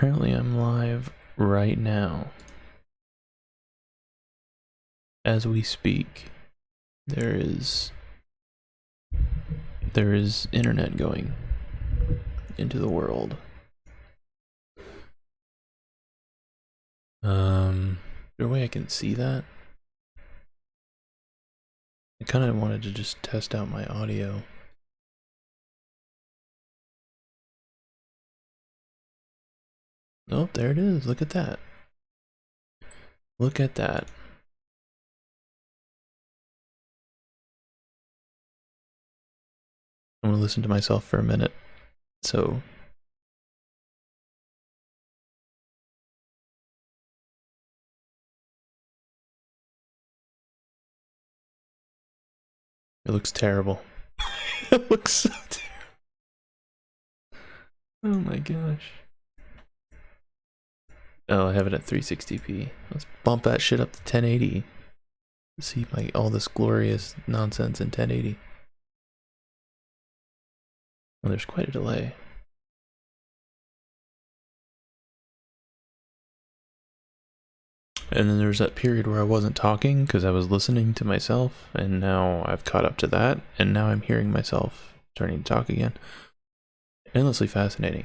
Apparently I'm live right now. As we speak, there is internet going into the world. Is there a way I can see that? I kind of wanted to just test out my audio. Oh, there it is. Look at that. Look at that. I'm gonna listen to myself for a minute. So it looks terrible. It looks so terrible. Oh my gosh. Oh, I have it at 360p. Let's bump that shit up to 1080. See all this glorious nonsense in 1080. Well, there's quite a delay. And then there's that period where I wasn't talking because I was listening to myself, and now I've caught up to that, and now I'm hearing myself starting to talk again. Endlessly fascinating.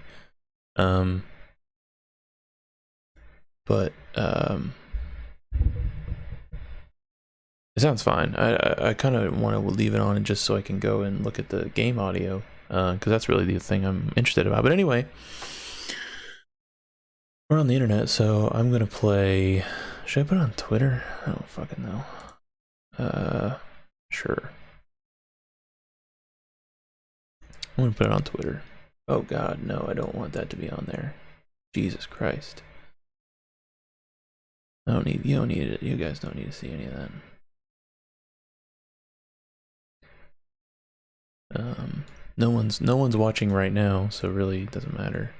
But it sounds fine. I kind of want to leave it on just so I can go and look at the game audio, because that's really the thing I'm interested about. But anyway, we're on the internet, so I'm gonna play. Should I put it on Twitter? I don't fucking know. Sure. I'm gonna put it on Twitter. Oh God, no, I don't want that to be on there. Jesus Christ. You don't need it. You guys don't need to see any of that. No one's watching right now, so really it doesn't matter.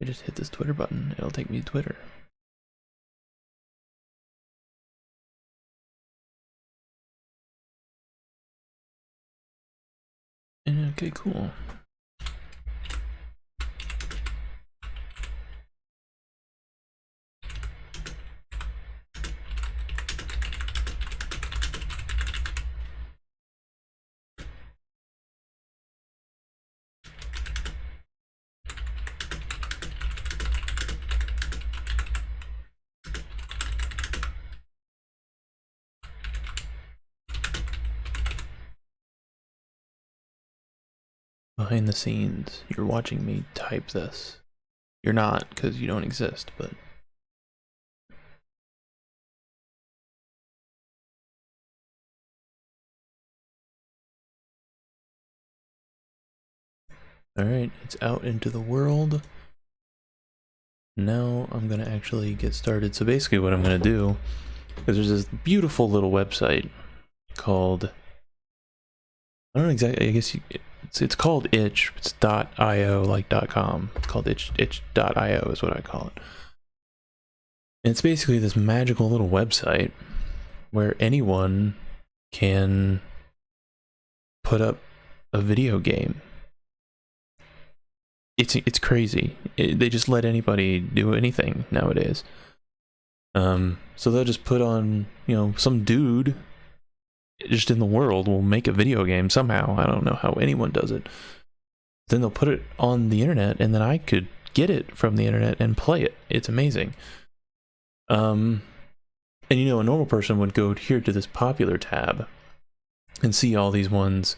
I just hit this Twitter button, it'll take me to Twitter. And okay, cool. Behind the scenes, you're watching me type this. You're not, because you don't exist, but... Alright, it's out into the world. Now I'm gonna actually get started. So basically what I'm gonna do is there's this beautiful little website called... I don't know exactly, I guess it's called itch. It's .io, like .com. It's called itch.io is what I call it. And it's basically this magical little website where anyone can put up a video game. It's crazy. They just let anybody do anything nowadays. So they'll just put on, some dude just in the world will make a video game somehow. I don't know how anyone does it. Then they'll put it on the internet, and then I could get it from the internet and play it. It's amazing. And a normal person would go here to this popular tab and see all these ones.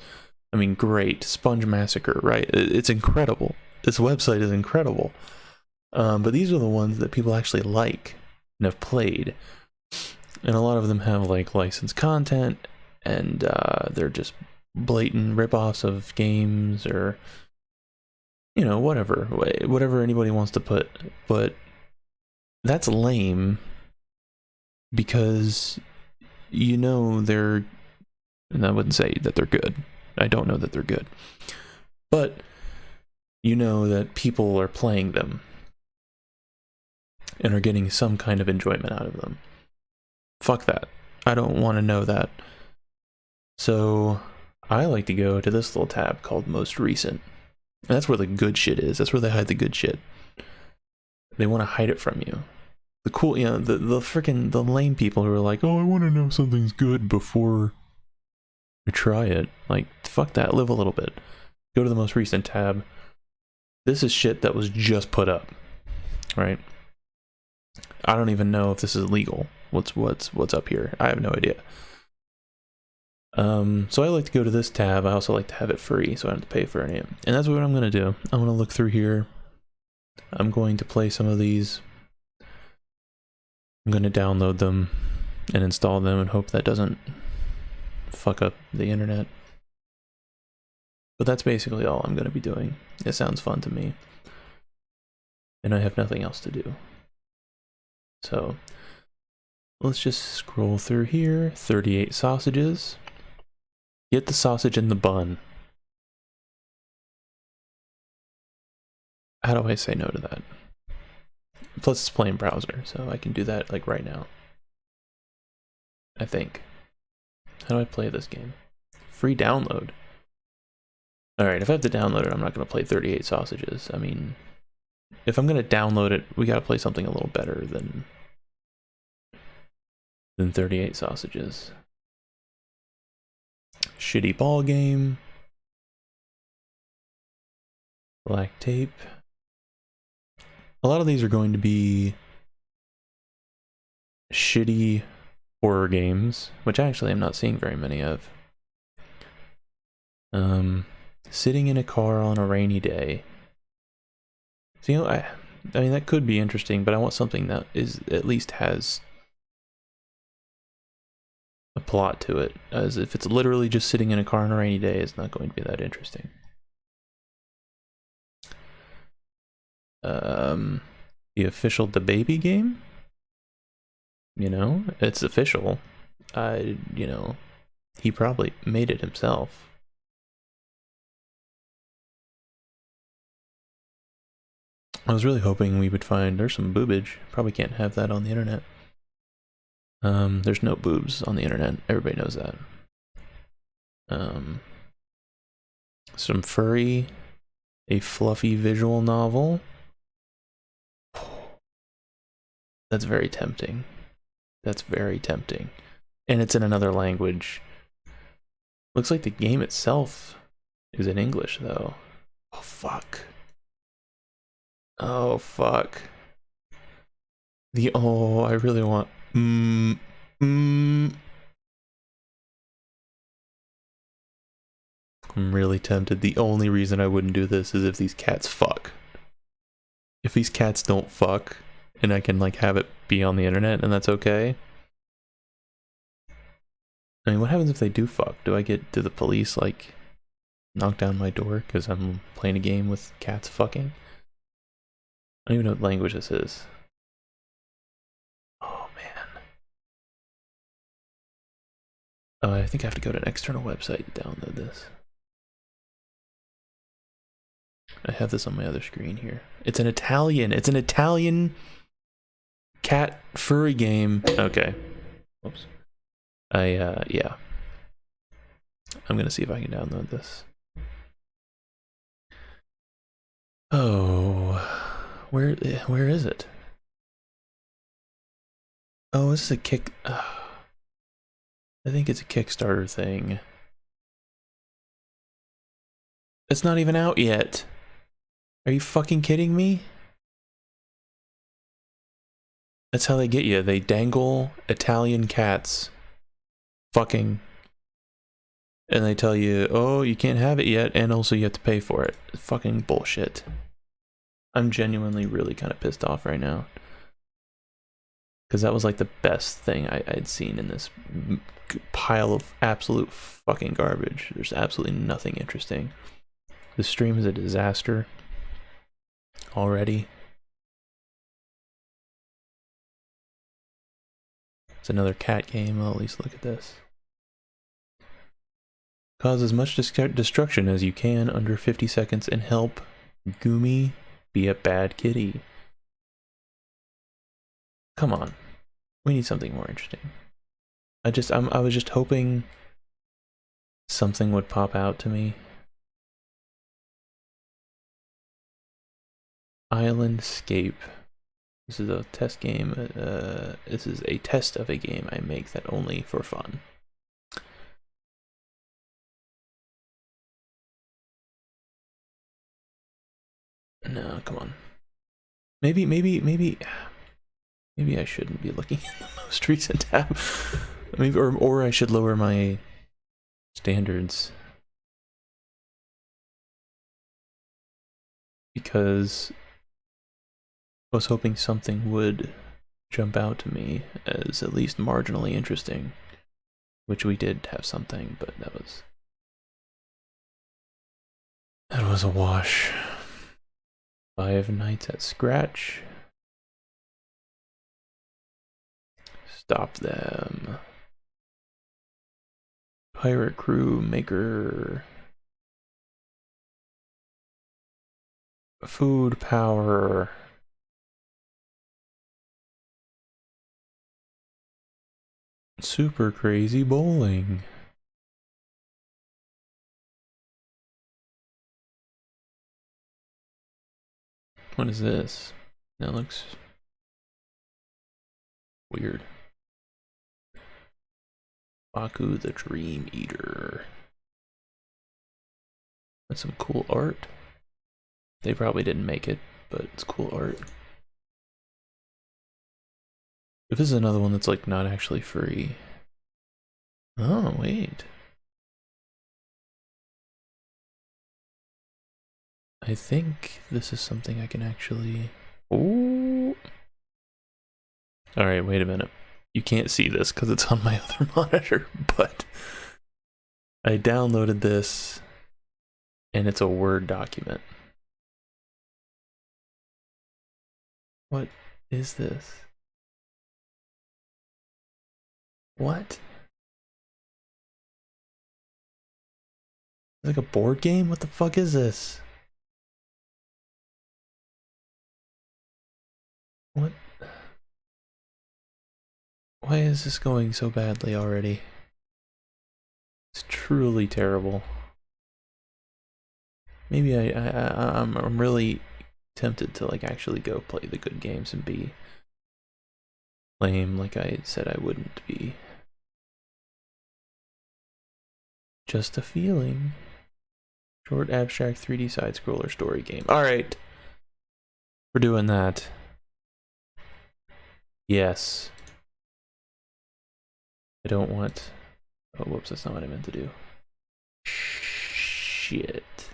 I mean, great. Sponge Massacre, right? It's incredible. This website is incredible. But these are the ones that people actually like and have played. And a lot of them have like licensed content, and they're just blatant ripoffs of games or whatever anybody wants to put. But that's lame because they're, and I wouldn't say that they're good. I don't know that they're good, but that people are playing them and are getting some kind of enjoyment out of them. Fuck that. I don't want to know that. So I like to go to this little tab called Most Recent. And that's where the good shit is. That's where they hide the good shit. They want to hide it from you. The cool, the freaking, the lame people who are like, oh, I want to know something's good before I try it. Like, fuck that, live a little bit. Go to the most recent tab. This is shit that was just put up, right? I don't even know if this is legal. What's up here? I have no idea. So I like to go to this tab. I also like to have it free, so I don't have to pay for any. And that's what I'm gonna do. I'm gonna look through here. I'm going to play some of these. I'm gonna download them and install them and hope that doesn't fuck up the internet. But that's basically all I'm gonna be doing. It sounds fun to me. And I have nothing else to do. So let's just scroll through here. 38 sausages. Get the sausage in the bun. How do I say no to that? Plus it's playing browser, so I can do that like right now. I think. How do I play this game? Free download. Alright, if I have to download it, I'm not going to play 38 sausages. I mean, if I'm going to download it, we got to play something a little better than 38 sausages. Shitty ball game. Black tape. A lot of these are going to be shitty horror games, which actually I'm not seeing very many of. Sitting in a car on a rainy day. So, you know, I mean, that could be interesting, but I want something that is at least has a plot to it. As if it's literally just sitting in a car on a rainy day, it's not going to be that interesting. The official The Baby game? You know, it's official. You know, he probably made it himself. I was really hoping we would find, there's some boobage. Probably can't have that on the internet. There's no boobs on the internet. Everybody knows that. Some furry, a fluffy visual novel. That's very tempting. That's very tempting. And it's in another language. Looks like the game itself is in English, though. Oh, fuck. Oh, fuck. I really want... I'm really tempted. The only reason I wouldn't do this is if these cats fuck. If these cats don't fuck, and I can, like, have it be on the internet, and that's okay. I mean, what happens if they do fuck? Do the police, like, knock down my door because I'm playing a game with cats fucking? I don't even know what language this is. Oh, man. Oh, I think I have to go to an external website to download this. I have this on my other screen here. It's an Italian cat furry game. Okay. Oops. Yeah. I'm gonna see if I can download this. Oh, where is it? Oh, this is a kick. I think it's a Kickstarter thing. It's not even out yet. Are you fucking kidding me? That's how they get you. They dangle Italian cats fucking, and they tell you, oh, you can't have it yet, and also you have to pay for it. Fucking bullshit. I'm genuinely really kind of pissed off right now. Because that was like the best thing I'd seen in this pile of absolute fucking garbage. There's absolutely nothing interesting. The stream is a disaster already. It's another cat game. I'll at least look at this. Cause as much destruction as you can under 50 seconds and help Gumi be a bad kitty. Come on. We need something more interesting. I was just hoping something would pop out to me. Islandscape. This is a test game. This is a test of a game I make that only for fun. No, come on. Maybe I shouldn't be looking in the most recent tab. Maybe, or I should lower my standards. Because I was hoping something would jump out to me as at least marginally interesting. Which we did have something, but that was a wash. 5 Nights at Scratch. Stop them. Pirate Crew Maker. Food Power. Super Crazy Bowling. What is this? That looks weird. Baku the Dream Eater. That's some cool art. They probably didn't make it, but it's cool art. If this is another one that's like not actually free. Oh, wait. I think this is something I can actually... Oh. Alright, wait a minute. You can't see this because it's on my other monitor, but I downloaded this and it's a Word document. What is this? What? It's like a board game? What the fuck is this? What? Why is this going so badly already? It's truly terrible. Maybe I'm really tempted to like actually go play the good games and be lame like I said I wouldn't be. Just a feeling. Short abstract 3D side scroller story game. Alright. We're doing that. Yes. I don't want... Oh, whoops, that's not what I meant to do. Shit.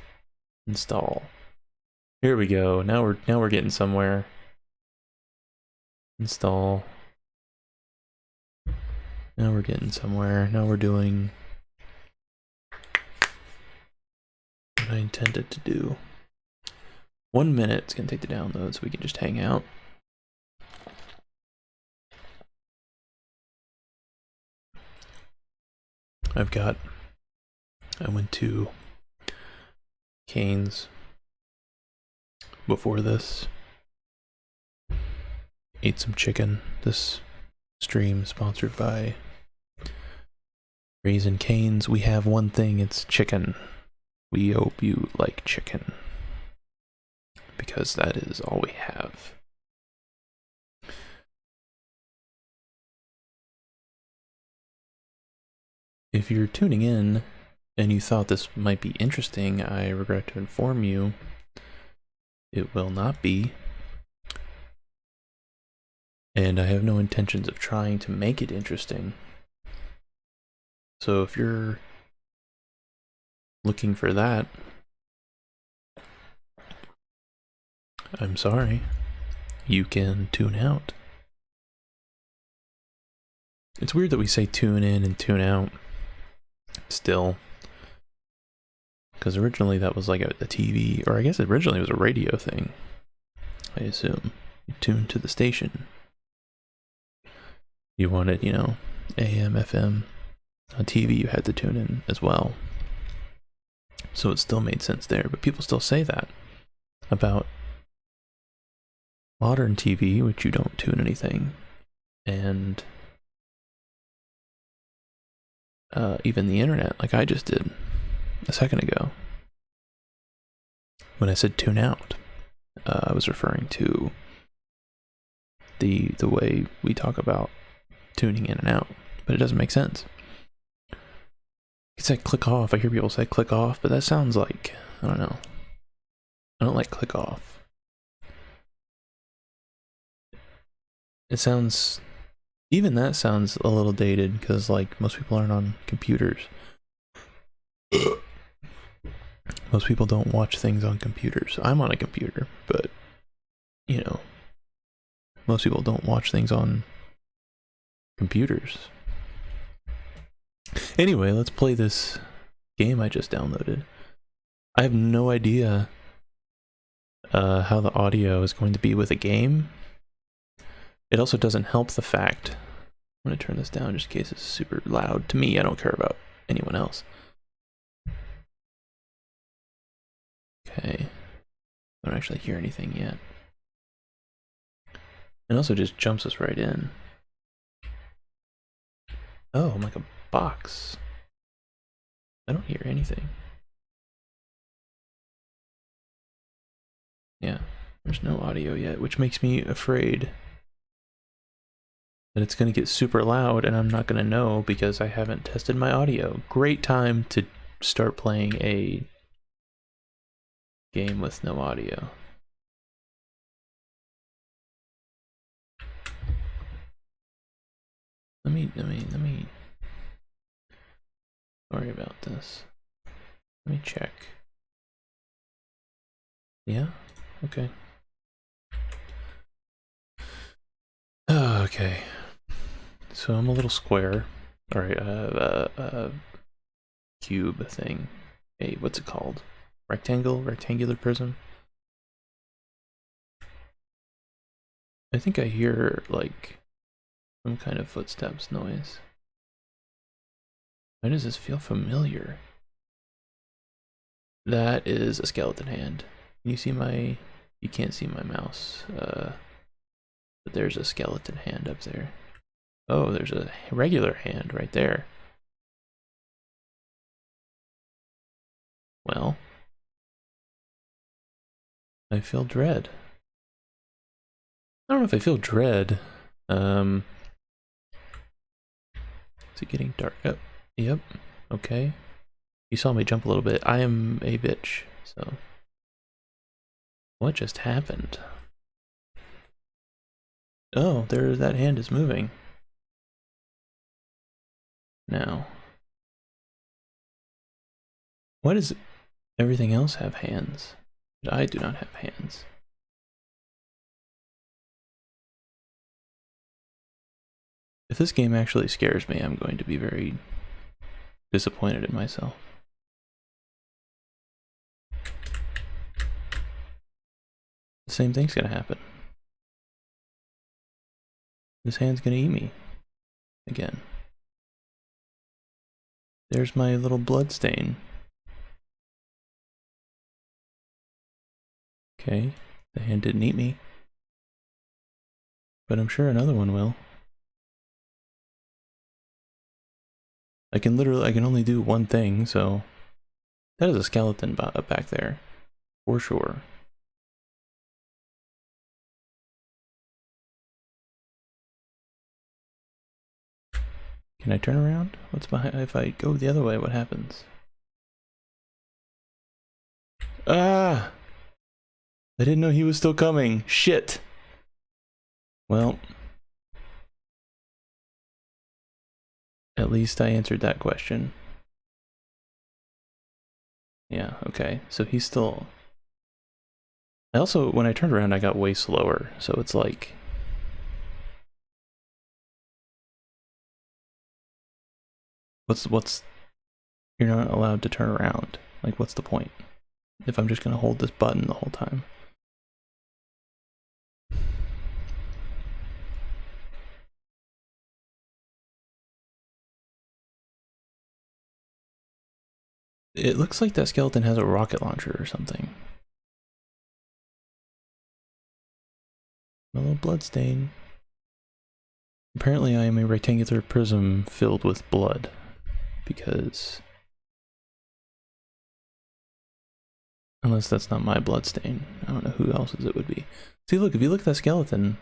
Install. Here we go. Now we're getting somewhere. Install. Now we're getting somewhere. Now we're doing what I intended to do. 1 minute. It's gonna take the download so we can just hang out. I went to Cane's before this. Ate some chicken. This stream sponsored by Raising Cane's. We have one thing, it's chicken. We hope you like chicken. Because that is all we have. If you're tuning in and you thought this might be interesting, I regret to inform you it will not be. And I have no intentions of trying to make it interesting. So if you're looking for that, I'm sorry. You can tune out. It's weird that we say tune in and tune out still. Because originally that was like a TV, or I guess originally it was a radio thing. I assume. You tune to the station. You wanted, you know, AM, FM. On TV you had to tune in as well. So it still made sense there, but people still say that about modern TV, which you don't tune anything, and even the internet, like I just did a second ago. When I said tune out, I was referring to the way we talk about tuning in and out, but it doesn't make sense. You say click off. I hear people say click off, but that sounds like, I don't know. I don't like click off. It sounds, even that sounds a little dated because like most people aren't on computers. Most people don't watch things on computers. I'm on a computer, but you know, most people don't watch things on computers. Anyway, let's play this game I just downloaded. I have no idea how the audio is going to be with a game. It also doesn't help the fact, I'm going to turn this down just in case it's super loud. To me, I don't care about anyone else. Okay, I don't actually hear anything yet. It also just jumps us right in. Oh, I'm like a box. I don't hear anything. Yeah, there's no audio yet, which makes me afraid that it's going to get super loud and I'm not going to know because I haven't tested my audio. Great time to start playing a game with no audio. Let me sorry about this. Let me check. Yeah? Okay. Okay. So I'm a little square. Alright, cube thing. Hey, what's it called? Rectangular prism? I think I hear, like, some kind of footsteps noise. Why does this feel familiar? That is a skeleton hand. Can you see my... You can't see my mouse. But there's a skeleton hand up there. Oh, there's a regular hand right there. Well, I feel dread. I don't know if I feel dread. Is it getting dark? Oh, yep. Okay. You saw me jump a little bit. I am a bitch, so... What just happened? Oh, there, that hand is moving. Now. Why does everything else have hands? But I do not have hands. If this game actually scares me, I'm going to be very disappointed in myself. The same thing's gonna happen. This hand's gonna eat me. Again. There's my little blood stain. Okay, the hand didn't eat me. But I'm sure another one will. I can only do one thing, so... That is a skeleton back there. For sure. Can I turn around? What's behind? If I go the other way, what happens? Ah! I didn't know he was still coming. Shit! Well... At least I answered that question. Yeah, okay. So he's still... I also, when I turned around, I got way slower. So it's like... What's... You're not allowed to turn around. Like, what's the point? If I'm just gonna hold this button the whole time. It looks like that skeleton has a rocket launcher or something. A little blood stain. Apparently I am a rectangular prism filled with blood. Because... Unless that's not my blood stain. I don't know who else's it would be. See, look, if you look at that skeleton,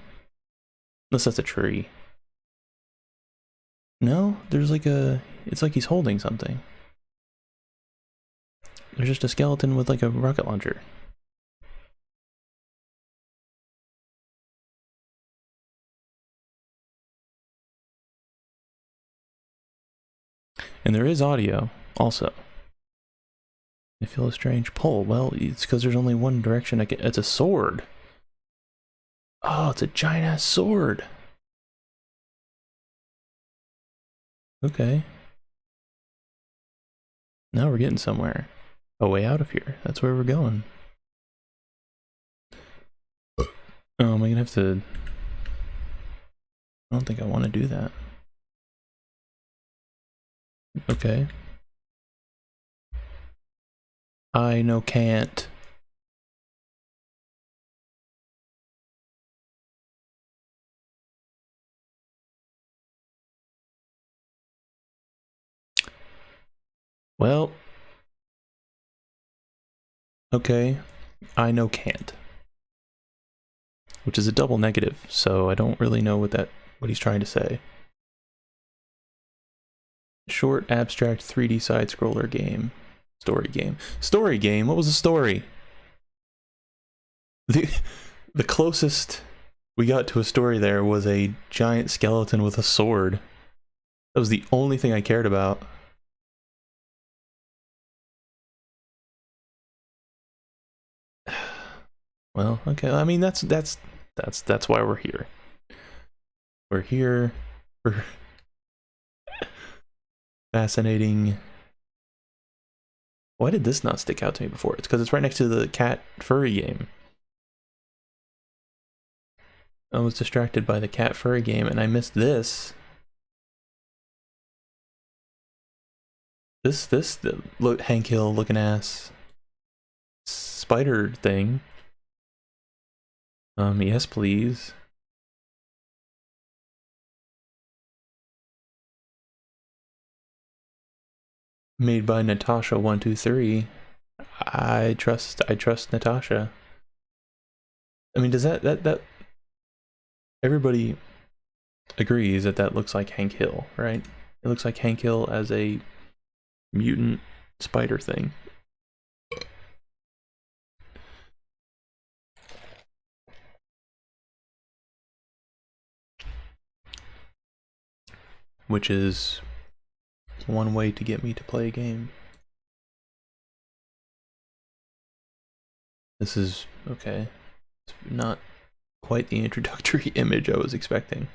Unless that's a tree. No, there's like it's like he's holding something. There's just a skeleton with like a rocket launcher. And there is audio, also. I feel a strange pull. Well, it's because there's only one direction I can. It's a sword. Oh, it's a giant ass sword. Okay. Now we're getting somewhere. A way out of here. That's where we're going. Oh, am I gonna have to... I don't think I want to do that. Okay. I no can't. Well. Okay. I no can't. Which is a double negative, so I don't really know what he's trying to say. Short, abstract, 3D side-scroller game. Story game. Story game? What was the story? The closest we got to a story there was a giant skeleton with a sword. That was the only thing I cared about. Well, okay. I mean, that's why we're here. We're here for fascinating. Why did this not stick out to me before? It's because it's right next to the cat furry game. I was distracted by the cat furry game and I missed this. The Hank Hill looking ass spider thing. Yes, please. Made by Natasha123. I trust Natasha. I mean, does that everybody agrees that looks like Hank Hill, right? It looks like Hank Hill as a mutant spider thing. Which is one way to get me to play a game. This is okay. It's not quite the introductory image I was expecting.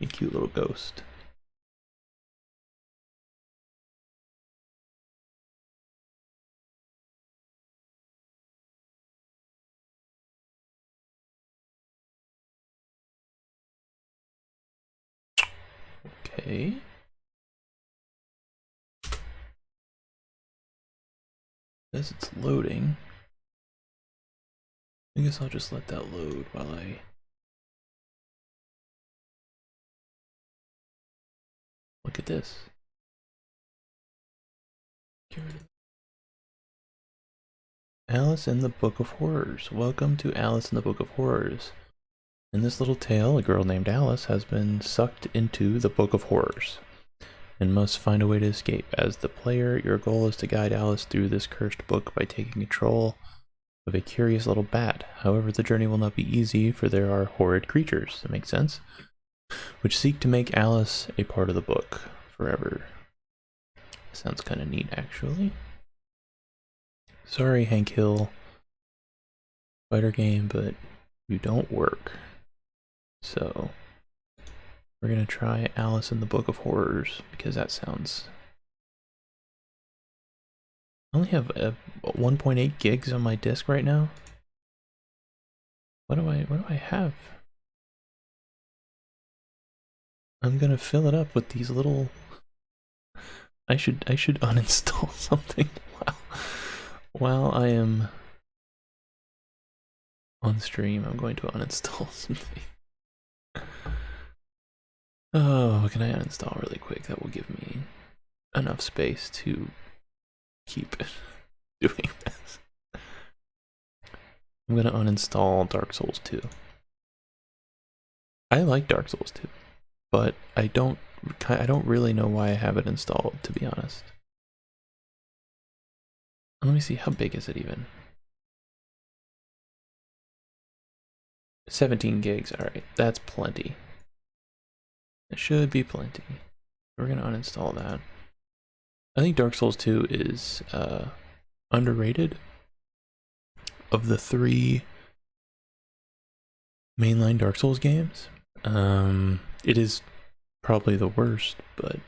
A cute little ghost. Okay. As it's loading, I guess I'll just let that load while I look at this. Alice in the Book of Horrors. Welcome to Alice in the Book of Horrors. In this little tale, a girl named Alice has been sucked into the Book of Horrors and must find a way to escape. As the player, your goal is to guide Alice through this cursed book by taking control of a curious little bat. However, the journey will not be easy, for there are horrid creatures, that makes sense, which seek to make Alice a part of the book forever. Sounds kind of neat, actually. Sorry, Hank Hill. Spider game, but you don't work. So, we're gonna try Alice in the Book of Horrors, because that sounds... I only have 1.8 gigs on my disk right now. What do I have? I'm gonna fill it up with these little... I should uninstall something while I am on stream. I'm going to uninstall something. Oh, what can I uninstall really quick? That will give me enough space to keep doing this. I'm gonna uninstall Dark Souls 2. I like Dark Souls 2, but I don't really know why I have it installed, to be honest. Let me see, how big is it even? 17 gigs, alright, that's plenty. It should be plenty. We're gonna uninstall that. I think Dark Souls 2 is underrated. Of the 3 mainline Dark Souls games, it is probably the worst, but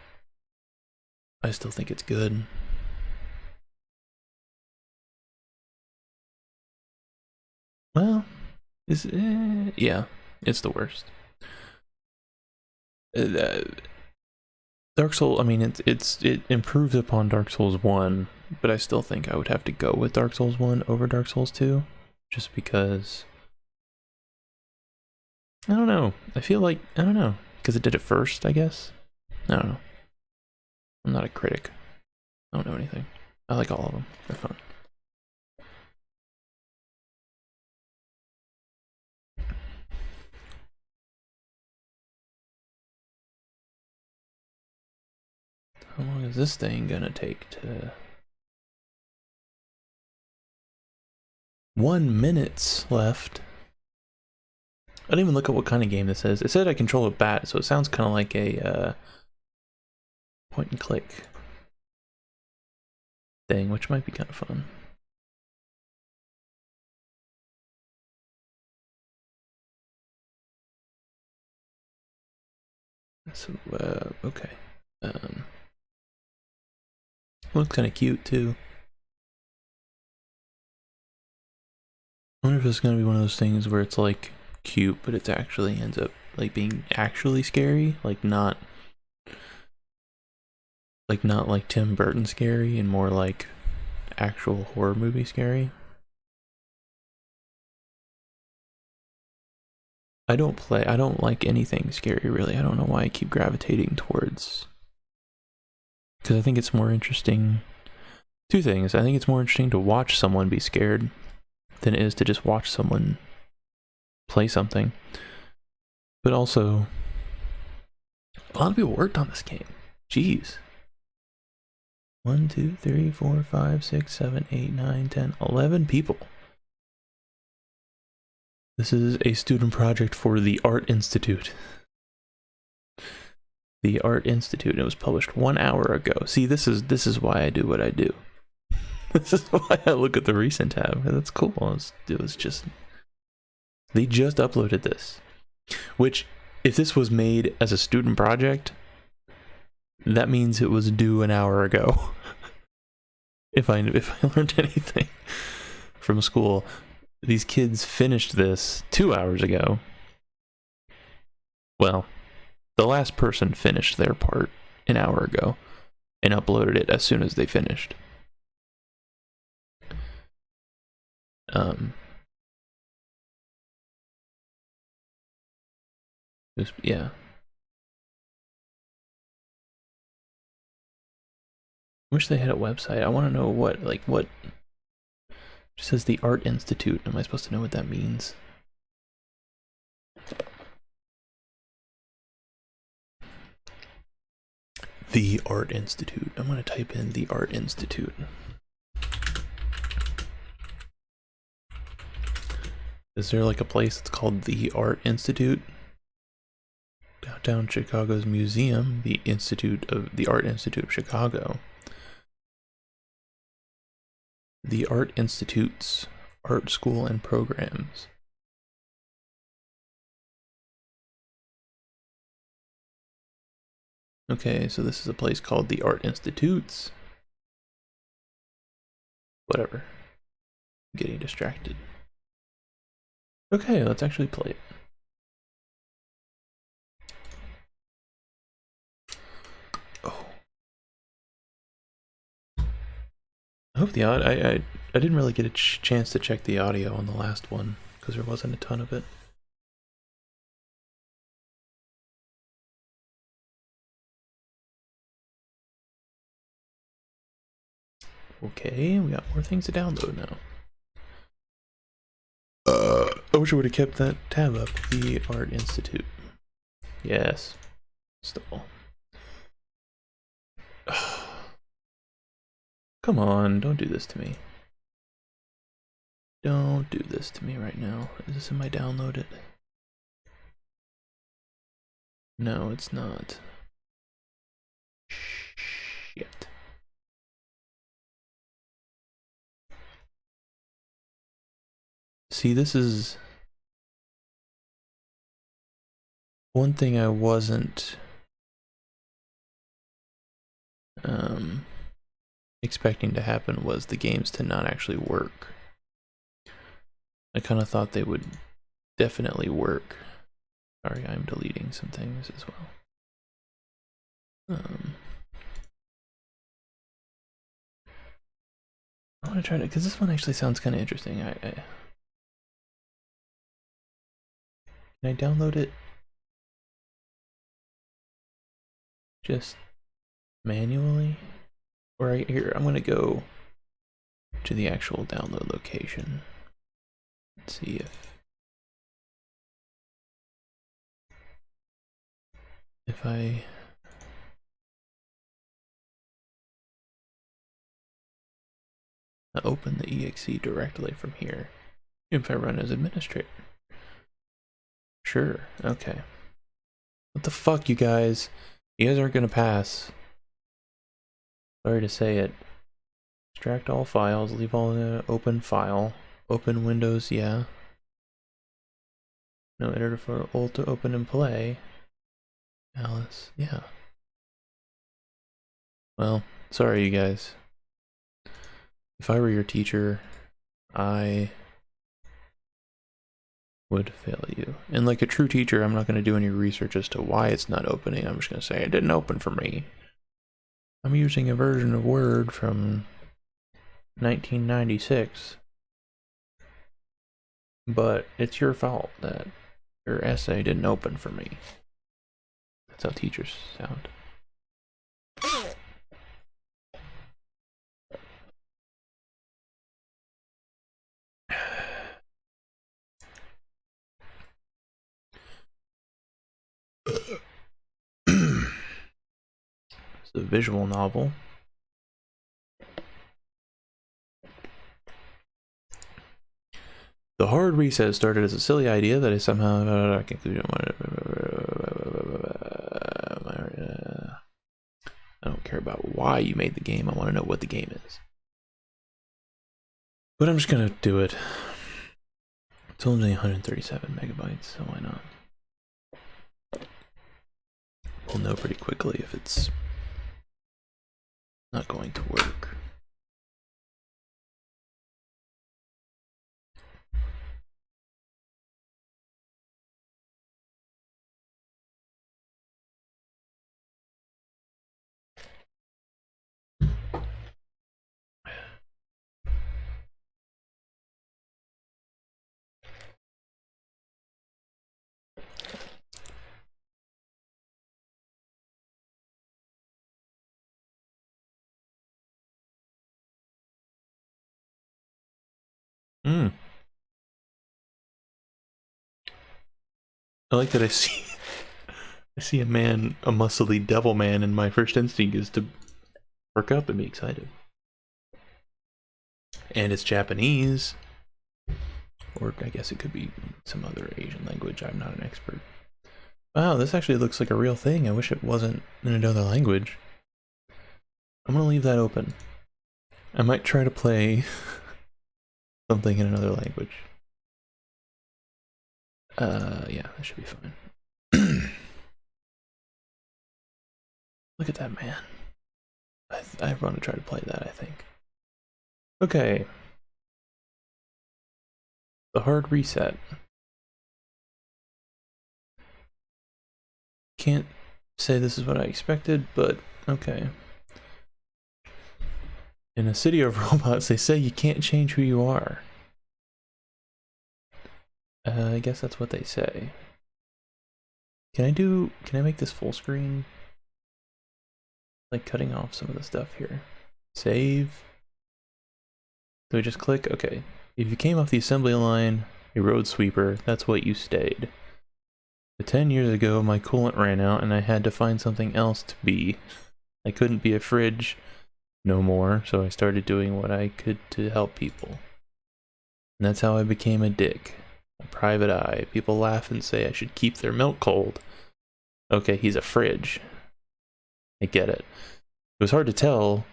I still think it's good. Well, yeah, it's the worst. Dark Souls, I mean, it improves upon Dark Souls 1, but I still think I would have to go with Dark Souls 1 over Dark Souls 2, just because, I don't know, I feel like, I don't know, because it did it first, I guess? I don't know. I'm not a critic. I don't know anything. I like all of them. They're fun. How long is this thing gonna take to... 1 minute left. I didn't even look at what kind of game this is. It said I control a bat, so it sounds kind of like a point and click thing, which might be kind of fun. So, okay. Looks kind of cute too. I wonder if it's gonna be one of those things where it's like cute, but it actually ends up like being actually scary, like not like Tim Burton scary, and more like actual horror movie scary. I don't like anything scary really. I don't know why I keep gravitating towards, because I think it's more interesting. Two things. I think it's more interesting to watch someone be scared than it is to just watch someone play something. But also, a lot of people worked on this game. Jeez. 1, 2, 3, 4, 5, 6, 7, 8, 9, 10, 11 people. This is a student project for the Art Institute. The Art Institute. It was published 1 hour ago. See, this is why I do what I do. This is why I look at the recent tab. That's cool. It was just... They just uploaded this. Which, if this was made as a student project, that means it was due 1 hour ago. if I learned anything from school. These kids finished this 2 hours ago. Well, the last person finished their part 1 hour ago and uploaded it as soon as they finished. Yeah. Wish they had a website. I want to know what it says the Art Institute. Am I supposed to know what that means? The Art Institute. I'm going to type in the Art Institute. Is there like a place that's called the Art Institute? Downtown Chicago's museum, the Art Institute of Chicago. The Art Institute's art school and programs. Okay, so this is a place called the Art Institutes. Whatever. I'm getting distracted. Okay, let's actually play it. Oh. I hope the audio... I didn't really get a chance to check the audio on the last one, because there wasn't a ton of it. Okay, we got more things to download now. I wish I would have kept that tab up. The Art Institute. Yes. Still. Come on, don't do this to me. Don't do this to me right now. Is this in my downloaded? No, it's not. Shit. See, this is one thing I wasn't expecting to happen was the games to not actually work. I kind of thought they would definitely work. Sorry, I'm deleting some things as well. I want to try to, because this one actually sounds kind of interesting. Can I download it just manually? Or right here, I'm gonna go to the actual download location. Let's see if I open the exe directly from here, if I run as administrator. Sure, okay. What the fuck, you guys? You guys aren't gonna pass. Sorry to say it. Extract all files, leave all the open file. Open Windows, yeah. No editor for Alt to open and play. Alice, yeah. Well, sorry you guys. If I were your teacher, I would fail you. And like a true teacher, I'm not going to do any research as to why it's not opening. I'm just going to say it didn't open for me. I'm using a version of Word from 1996. But it's your fault that your essay didn't open for me. That's how teachers sound. It's a visual novel. The hard reset started as a silly idea that is somehow a conclusion. I don't care about why you made the game. I want to know what the game is. But I'm just gonna do it. It's only 137 megabytes, so why not? We'll know pretty quickly if it's not going to work. I like that I see a man, a muscly devil man, and my first instinct is to perk up and be excited. And it's Japanese. Or I guess it could be some other Asian language. I'm not an expert. Wow, this actually looks like a real thing. I wish it wasn't in another language. I'm gonna leave that open. I might try to play something in another language. Yeah, that should be fine. Look at that man. I want to try to play that, I think. Okay. The hard reset. Can't say this is what I expected, but okay. In a city of robots, they say you can't change who you are. I guess that's what they say. Can I make this full screen? Like cutting off some of the stuff here. Save. Do we just click? Okay. If you came off the assembly line, a road sweeper, that's what you stayed. But 10 years ago, my coolant ran out and I had to find something else to be. I couldn't be a fridge no more, so I started doing what I could to help people. And that's how I became a dick. A private eye. People laugh and say I should keep their milk cold. Okay, he's a fridge. I get it. It was hard to tell,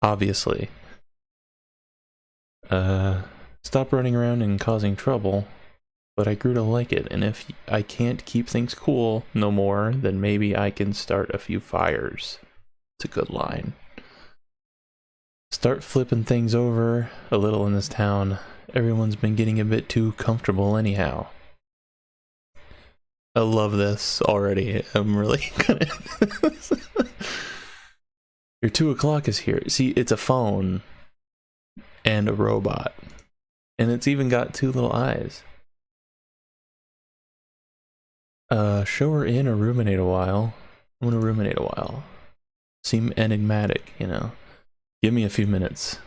obviously. Stop running around and causing trouble, but I grew to like it, and if I can't keep things cool no more, then maybe I can start a few fires. It's a good line. Start flipping things over a little in this town. Everyone's been getting a bit too comfortable anyhow. I love this already. I'm really gonna... Your 2 o'clock is here. See, it's a phone and a robot. And it's even got 2 little eyes. Show her in or ruminate a while. I'm gonna ruminate a while. Seem enigmatic, you know. Give me a few minutes.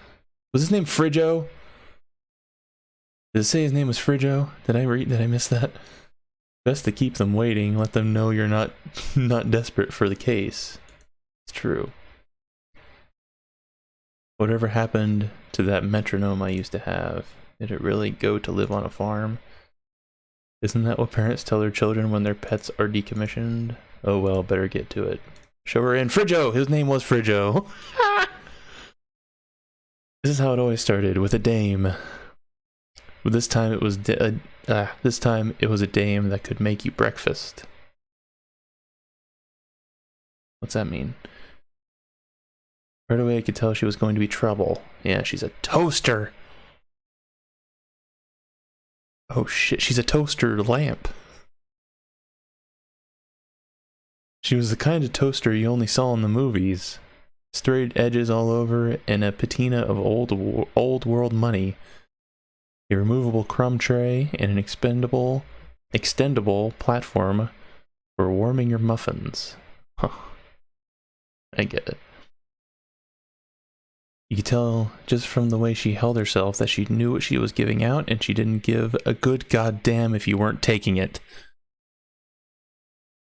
Was his name Frijo? Did it say his name was Frijo? Did I miss that? Best to keep them waiting, let them know you're not desperate for the case. It's true. Whatever happened to that metronome I used to have? Did it really go to live on a farm? Isn't that what parents tell their children when their pets are decommissioned? Oh well, better get to it. Show her in. Frijo! His name was Frijo. This is how it always started, with a dame. But this time it was a dame that could make you breakfast. What's that mean? Right away I could tell she was going to be trouble. Yeah, she's a toaster! Oh shit, she's a toaster lamp. She was the kind of toaster you only saw in the movies. Straight edges all over and a patina of old world money. A removable crumb tray and an extendable platform for warming your muffins. Huh. I get it. You could tell just from the way she held herself that she knew what she was giving out and she didn't give a good goddamn if you weren't taking it.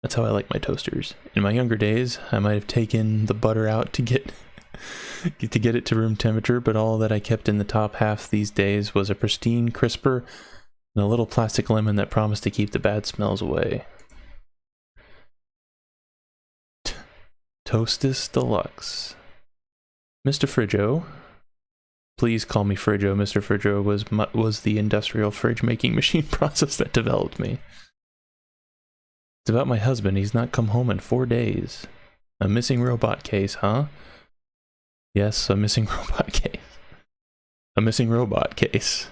That's how I like my toasters. In my younger days, I might have taken the butter out to get it to room temperature, but all that I kept in the top half these days was a pristine crisper and a little plastic lemon that promised to keep the bad smells away. Toastus Deluxe. Mr. Frijo. Please call me Frijo. Mr. Frijo was the industrial fridge making machine process that developed me. It's about my husband. He's not come home in 4 days. A missing robot case, huh? Yes, a missing robot case. A missing robot case.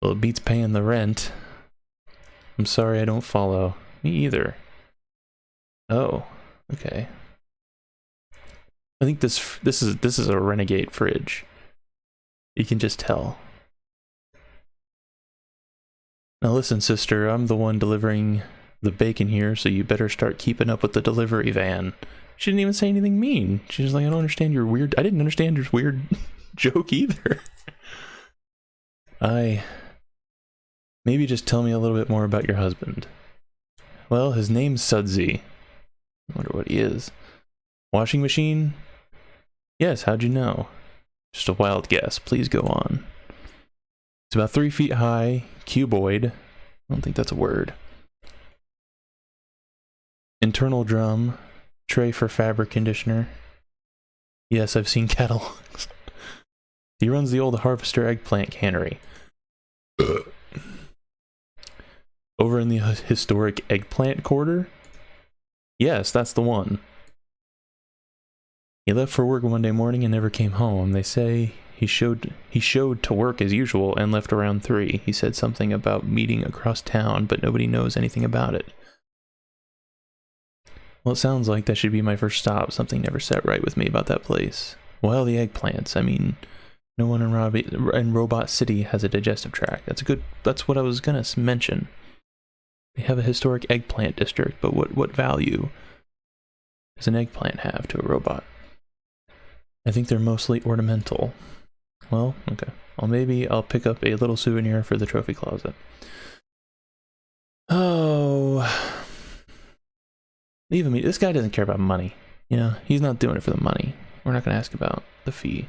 Well, it beats paying the rent. I'm sorry I don't follow. Me either. Oh, okay. I think this is a renegade fridge. You can just tell. Now listen, sister, I'm the one delivering the bacon here, so you better start keeping up with the delivery van. She didn't even say anything mean. She was like, I don't understand your weird... I didn't understand your weird joke either. Maybe just tell me a little bit more about your husband. Well, his name's Sudsy. I wonder what he is. Washing machine? Yes, how'd you know? Just a wild guess. Please go on. It's about 3 feet high, cuboid. I don't think that's a word. Internal drum. Tray for fabric conditioner. Yes, I've seen catalogs. He runs the old Harvester eggplant cannery. Over in the historic eggplant quarter? Yes, that's the one. He left for work Monday morning and never came home. They say he showed to work as usual and left around 3. He said something about meeting across town, but nobody knows anything about it. Well, it sounds like that should be my first stop. Something never sat right with me about that place. Well, the eggplants. I mean, no one in Robot City has a digestive tract. That's what I was gonna mention. They have a historic eggplant district, but what value does an eggplant have to a robot? I think they're mostly ornamental. Well, okay. Well, maybe I'll pick up a little souvenir for the trophy closet. Leave him. This guy doesn't care about money. You know, he's not doing it for the money. We're not going to ask about the fee.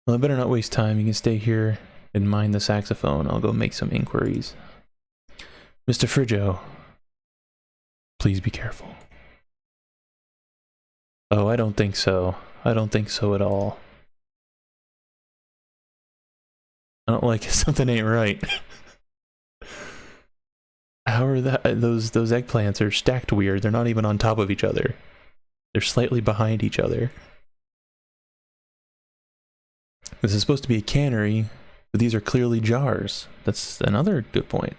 Well, I better not waste time. You can stay here and mind the saxophone. I'll go make some inquiries. Mr. Frigo, please be careful. Oh, I don't think so. I don't think so at all. I don't like it. Something ain't right. How are those eggplants are stacked weird. They're not even on top of each other. They're slightly behind each other. This is supposed to be a cannery, but these are clearly jars. That's another good point.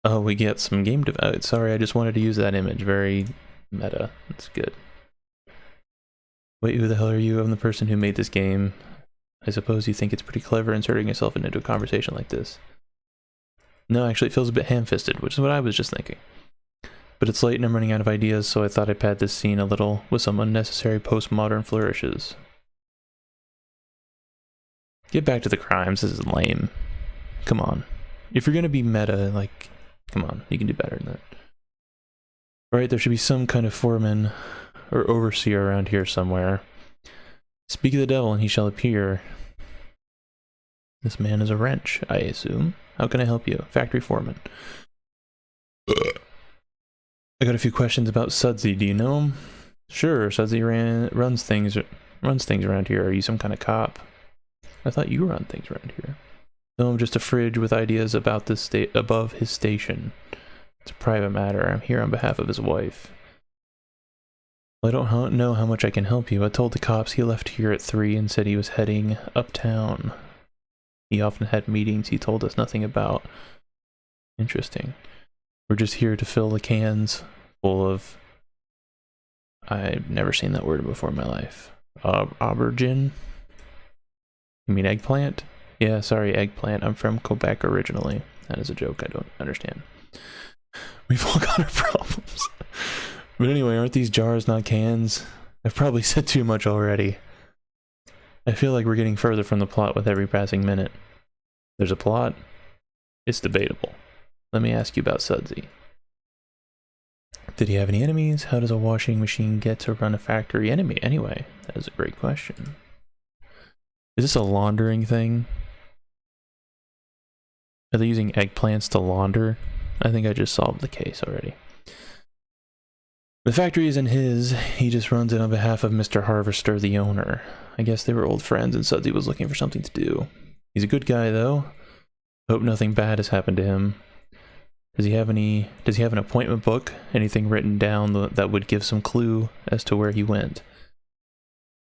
Oh, we get some game dev. Sorry, I just wanted to use that image. Very meta. That's good. Wait, who the hell are you? I'm the person who made this game. I suppose you think it's pretty clever inserting yourself into a conversation like this. No, actually it feels a bit ham-fisted, which is what I was just thinking. But it's late and I'm running out of ideas, so I thought I'd pad this scene a little with some unnecessary postmodern flourishes. Get back to the crimes, this is lame. Come on. If you're gonna be meta, like, come on, you can do better than that. Right, there should be some kind of foreman or overseer around here somewhere. Speak of the devil and he shall appear. This man is a wrench, I assume. How can I help you? Factory foreman. I got a few questions about Sudsy. Do you know him? Sure, Sudsy runs things around here. Are you some kind of cop? I thought you run things around here. No, I'm just a fridge with ideas about this state above his station. It's a private matter. I'm here on behalf of his wife. Well, I don't know how much I can help you. I told the cops he left here at 3 and said he was heading uptown. He often had meetings he told us nothing about. Interesting. We're just here to fill the cans full of... I've never seen that word before in my life. Aubergine? You mean eggplant? Yeah, sorry, eggplant. I'm from Quebec originally. That is a joke I don't understand. We've all got our problems. But anyway, aren't these jars not cans? I've probably said too much already. I feel like we're getting further from the plot with every passing minute. There's a plot? It's debatable. Let me ask you about Sudsy. Did he have any enemies? How does a washing machine get to run a factory anyway? That is a great question. Is this a laundering thing? Are they using eggplants to launder? I think I just solved the case already. The factory isn't his. He just runs it on behalf of Mr. Harvester, the owner. I guess they were old friends and Sudsy was looking for something to do. He's a good guy, though. Hope nothing bad has happened to him. Does he have an appointment book? Anything written down that would give some clue as to where he went?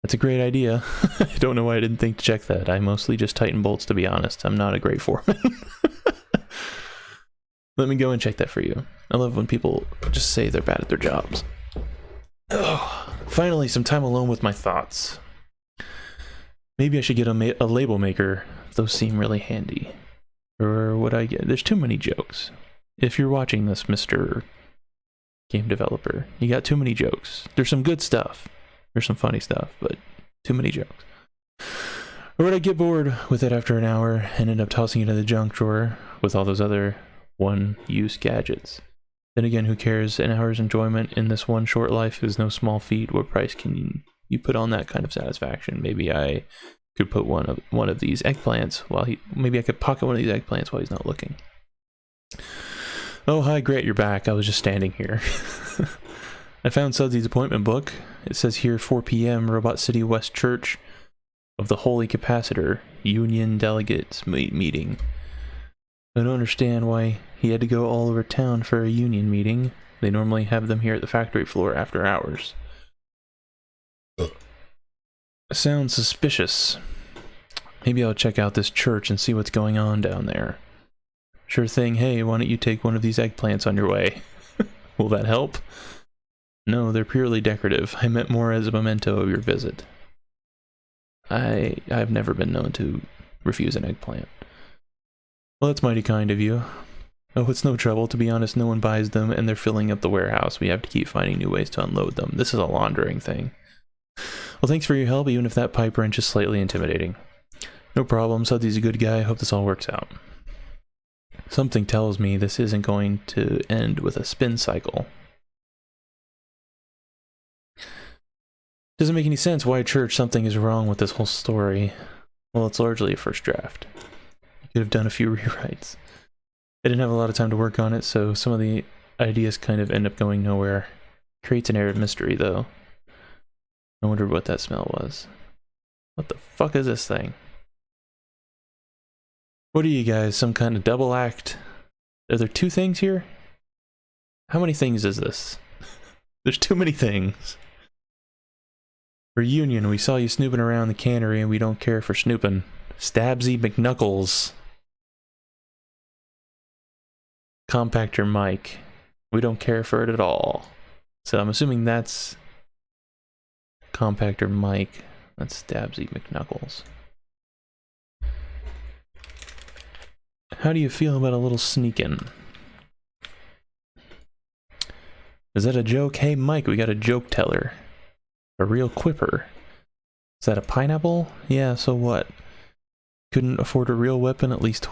That's a great idea. I don't know why I didn't think to check that. I mostly just tighten bolts, to be honest. I'm not a great foreman. Let me go and check that for you. I love when people just say they're bad at their jobs. Oh, finally, some time alone with my thoughts. Maybe I should get a label maker. Those seem really handy. Or would I get... There's too many jokes. If you're watching this, Mr. Game Developer, you got too many jokes. There's some good stuff. There's some funny stuff, but too many jokes. Or would I get bored with it after an hour and end up tossing it in the junk drawer with all those other one-use gadgets? Then again, who cares? An hour's enjoyment in this one short life is no small feat. What price can you put on that kind of satisfaction? Maybe I could put one of these eggplants while maybe I could pocket one of these eggplants while he's not looking. Oh, hi, great, you're back. I was just standing here. I found Sudsy's appointment book. It says here 4 p.m. Robot City West Church of the Holy Capacitor Union Delegates meeting. I don't understand why he had to go all over town for a union meeting. They normally have them here at the factory floor after hours. Sounds suspicious. Maybe I'll check out this church and see what's going on down there. Sure thing. Hey, why don't you take one of these eggplants on your way? Will that help? No, they're purely decorative. I meant more as a memento of your visit. I've never been known to refuse an eggplant. Well, that's mighty kind of you. Oh, it's no trouble. To be honest, no one buys them, and they're filling up the warehouse. We have to keep finding new ways to unload them. This is a laundering thing. Well, thanks for your help, even if that pipe wrench is slightly intimidating. No problem. Sudsy's a good guy. I hope this all works out. Something tells me this isn't going to end with a spin cycle. Doesn't make any sense. Why church? Something is wrong with this whole story. Well, it's largely a first draft. You could have done a few rewrites. I didn't have a lot of time to work on it, so some of the ideas kind of end up going nowhere. Creates an air of mystery, though. I wondered what that smell was. What the fuck is this thing? What are you guys, some kind of double act? Are there two things here? How many things is this? There's too many things. Reunion, we saw you snooping around the cannery and we don't care for snooping. Stabsy McKnuckles. Compactor Mike. We don't care for it at all. So I'm assuming that's Compactor Mike. That's Stabsy McKnuckles. How do you feel about a little sneaking? Is that a joke? Hey Mike, we got a joke teller. A real quipper. Is that a pineapple? Yeah, so what? Couldn't afford a real weapon, at least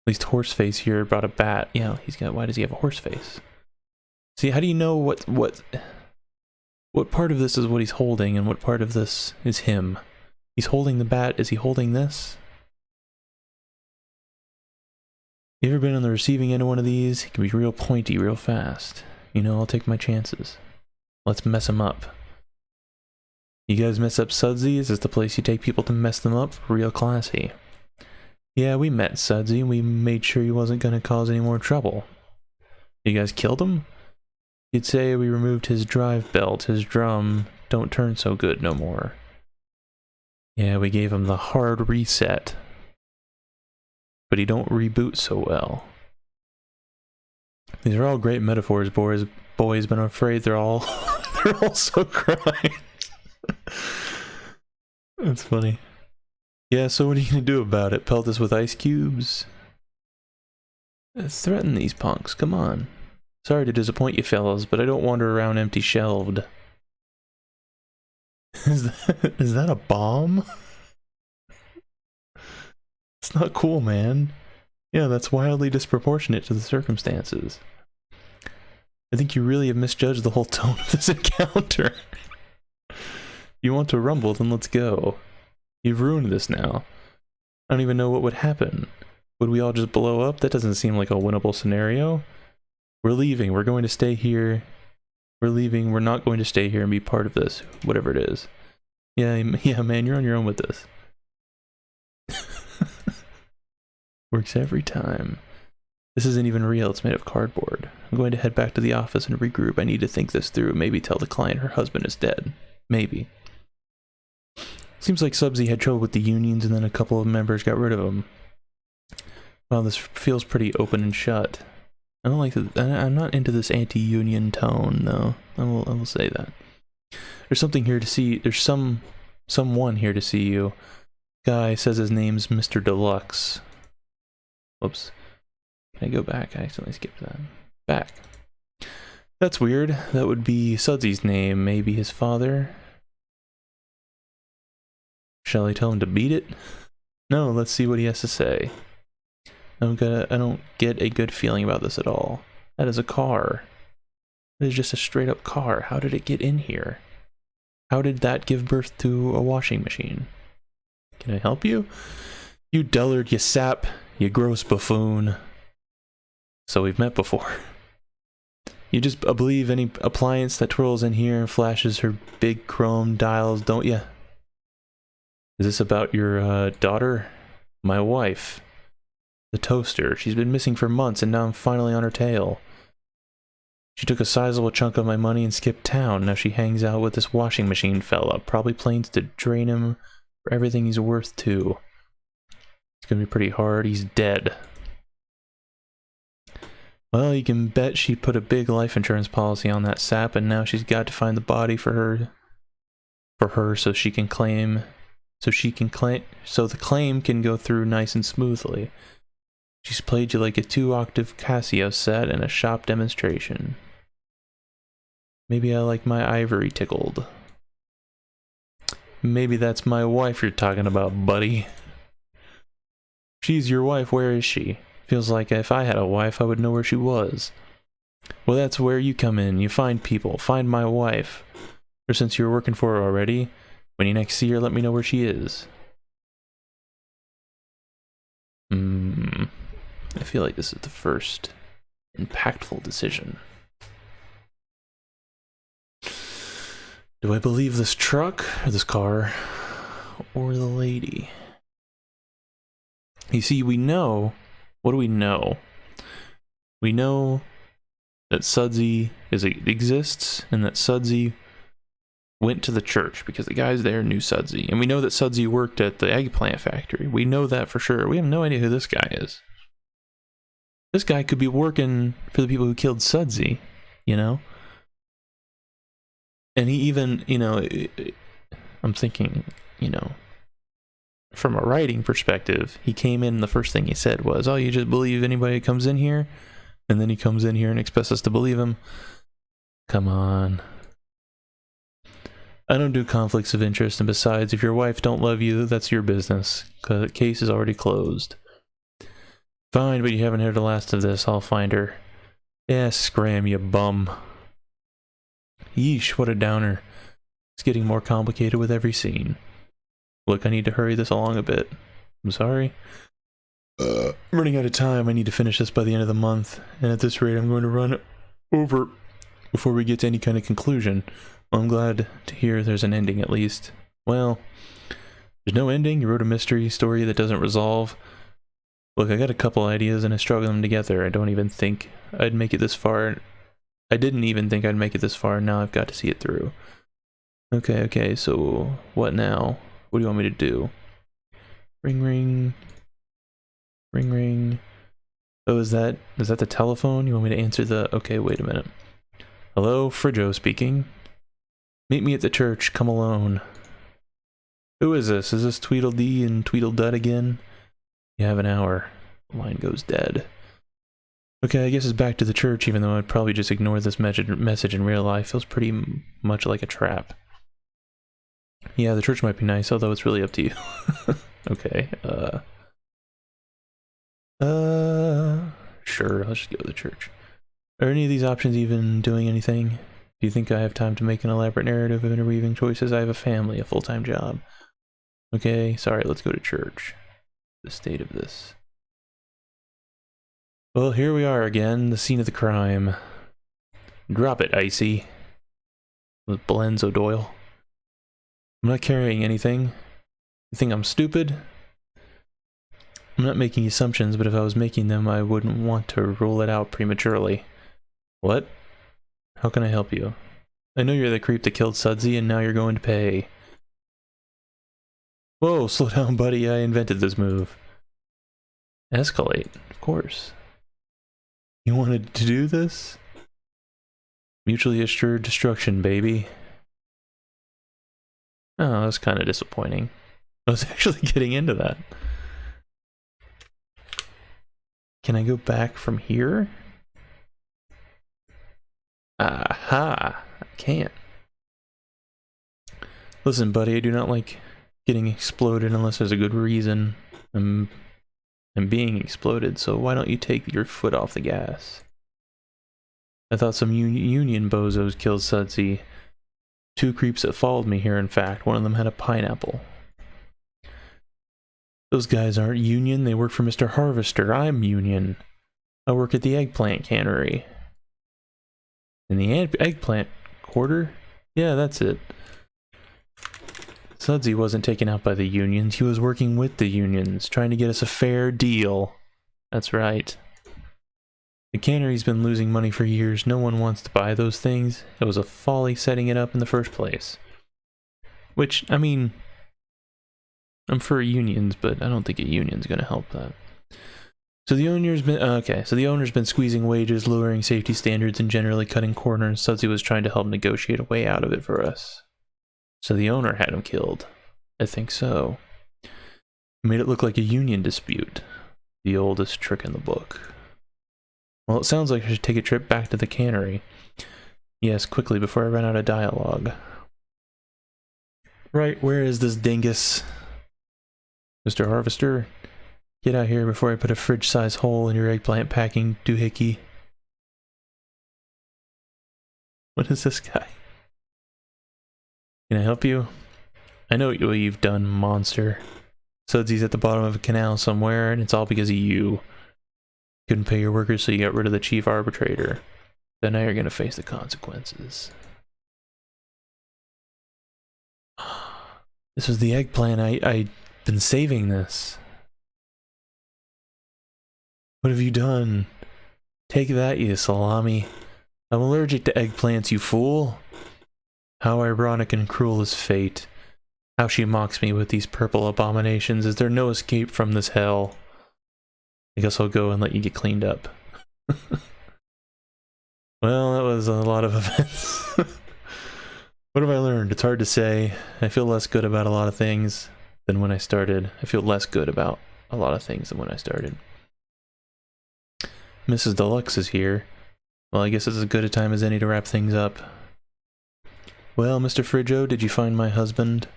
Horseface here brought a bat. Yeah, why does he have a horse face? See, how do you know what part of this is what he's holding and what part of this is him? He's holding the bat, is he holding this? You ever been on the receiving end of one of these? He can be real pointy, real fast. You know, I'll take my chances. Let's mess him up. You guys mess up Sudsy? Is this the place you take people to mess them up? Real classy. Yeah, we met Sudsy and we made sure he wasn't gonna cause any more trouble. You guys killed him? You'd say we removed his drive belt, his drum don't turn so good no more. Yeah, we gave him the hard reset. But he don't reboot so well. These are all great metaphors, boys, but I'm afraid they're all so crying. That's funny. Yeah, so what are you gonna do about it? Pelt us with ice cubes? Threaten these punks, come on. Sorry to disappoint you fellas, but I don't wander around empty-shelved. Is that a bomb? It's not cool, man. Yeah, that's wildly disproportionate to the circumstances. I think you really have misjudged the whole tone of this encounter. You want to rumble, then let's go. You've ruined this now. I don't even know what would happen. Would we all just blow up? That doesn't seem like a winnable scenario. We're leaving. We're going to stay here. We're leaving. We're not going to stay here and be part of this, whatever it is. Yeah, man, you're on your own with this. Works every time. This isn't even real, it's made of cardboard. I'm going to head back to the office and regroup. I need to think this through. Maybe tell the client her husband is dead. Maybe. Seems like Subsy had trouble with the unions and then a couple of members got rid of him. Well, this feels pretty open and shut. I don't like that. I'm not into this anti-union tone, though. I will say that. There's something here to see. There's someone here to see you. Guy says his name's Mr. Deluxe. Whoops. Can I go back? I accidentally skipped that. Back. That's weird. That would be Sudsy's name. Maybe his father. Shall I tell him to beat it? No, let's see what he has to say. I don't get a good feeling about this at all. That is a car. It is just a straight up car. How did it get in here? How did that give birth to a washing machine? Can I help you? You dullard, you sap, you gross buffoon. So we've met before. You just believe any appliance that twirls in here and flashes her big chrome dials, don't you? Is this about your daughter? My wife. The toaster. She's been missing for months and now I'm finally on her tail. She took a sizable chunk of my money and skipped town. Now she hangs out with this washing machine fella. Probably plans to drain him for everything he's worth too. It's gonna be pretty hard. He's dead. Well, you can bet she put a big life insurance policy on that sap and now she's got to find the body for her so she can claim so the claim can go through nice and smoothly. She's played you like a 2-octave Casio set in a shop demonstration. Maybe I like my ivory tickled. Maybe that's my wife you're talking about, buddy. She's your wife, where is she? Feels like if I had a wife, I would know where she was. Well, that's where you come in. You find people. Find my wife. Or since you're working for her already, when you next see her, let me know where she is. I feel like this is the first impactful decision. Do I believe this truck, or this car, or the lady? You see, we know... What do we know? We know that Sudsy exists, and that Sudsy went to the church, because the guys there knew Sudsy. And we know that Sudsy worked at the eggplant factory. We know that for sure. We have no idea who this guy is. This guy could be working for the people who killed Sudsy, you know? And he even, you know, I'm thinking, you know, from a writing perspective, he came in and the first thing he said was, oh, you just believe anybody who comes in here? And then he comes in here and expects us to believe him. Come on. I don't do conflicts of interest, and besides, if your wife don't love you, that's your business. The case is already closed. Fine, but you haven't heard the last of this. I'll find her. Yeah, scram, you bum. Yeesh, what a downer. It's getting more complicated with every scene. Look, I need to hurry this along a bit. I'm sorry. I'm running out of time. I need to finish this by the end of the month. And at this rate, I'm going to run over before we get to any kind of conclusion. Well, I'm glad to hear there's an ending at least. Well, there's no ending. You wrote a mystery story that doesn't resolve. Look, I got a couple ideas and I struggle them together. I don't even think I'd make it this far. I didn't even think I'd make it this far. Now I've got to see it through. Okay, so what now? What do you want me to do? Ring, ring. Ring, ring. Oh, is that the telephone? You want me to answer the... Okay, wait a minute. Hello, Frijo speaking. Meet me at the church. Come alone. Who is this? Is this Tweedledee and Tweedledud again? You have an hour. The line goes dead. Okay, I guess it's back to the church, even though I'd probably just ignore this message in real life. Feels pretty much like a trap. Yeah, the church might be nice, although it's really up to you. Okay, sure, let's just go to the church. Are any of these options even doing anything? Do you think I have time to make an elaborate narrative of interweaving choices? I have a family, a full-time job. Okay, sorry, let's go to church. The state of this. Well, here we are again, the scene of the crime. Drop it, Icy. With Blends O'Doyle. I'm not carrying anything. You think I'm stupid? I'm not making assumptions, but if I was making them, I wouldn't want to rule it out prematurely. What? How can I help you? I know you're the creep that killed Sudsy, and now you're going to pay. Whoa, slow down, buddy. I invented this move. Escalate, of course. You wanted to do this? Mutually assured destruction, baby. Oh, that's kind of disappointing. I was actually getting into that. Can I go back from here? Aha! I can't. Listen, buddy, I do not like getting exploded unless there's a good reason. I'm being exploded, so why don't you take your foot off the gas? I thought some union bozos killed Sudsy. 2 creeps that followed me here, in fact. One of them had a pineapple. Those guys aren't union, they work for Mr. Harvester. I'm union. I work at the eggplant cannery. In the eggplant quarter? Yeah, that's it. Sudsy wasn't taken out by the unions, he was working with the unions, trying to get us a fair deal. That's right. The cannery's been losing money for years, no one wants to buy those things. It was a folly setting it up in the first place. Which, I mean, I'm for unions, but I don't think a union's gonna help that. So the owner's been squeezing wages, lowering safety standards, and generally cutting corners. Sudsy was trying to help negotiate a way out of it for us. So the owner had him killed. I think so. Made it look like a union dispute. The oldest trick in the book. Well, it sounds like I should take a trip back to the cannery. Yes, quickly, before I run out of dialogue. Right, where is this dingus? Mr. Harvester? Get out here before I put a fridge-sized hole in your eggplant packing doohickey. What is this guy? Can I help you? I know what you've done, monster. Sudsy's at the bottom of a canal somewhere, and it's all because of you. Couldn't pay your workers, so you got rid of the chief arbitrator. But now you're gonna face the consequences. This was the eggplant. I've been saving this. What have you done? Take that, you salami. I'm allergic to eggplants, you fool. How ironic and cruel is fate. How she mocks me with these purple abominations. Is there no escape from this hell? I guess I'll go and let you get cleaned up. Well, that was a lot of events. What have I learned? It's hard to say. I feel less good about a lot of things than when I started. I feel less good about a lot of things than when I started. Mrs. Deluxe is here. Well, I guess it's as good a time as any to wrap things up. Well, Mr. Frijo, did you find my husband?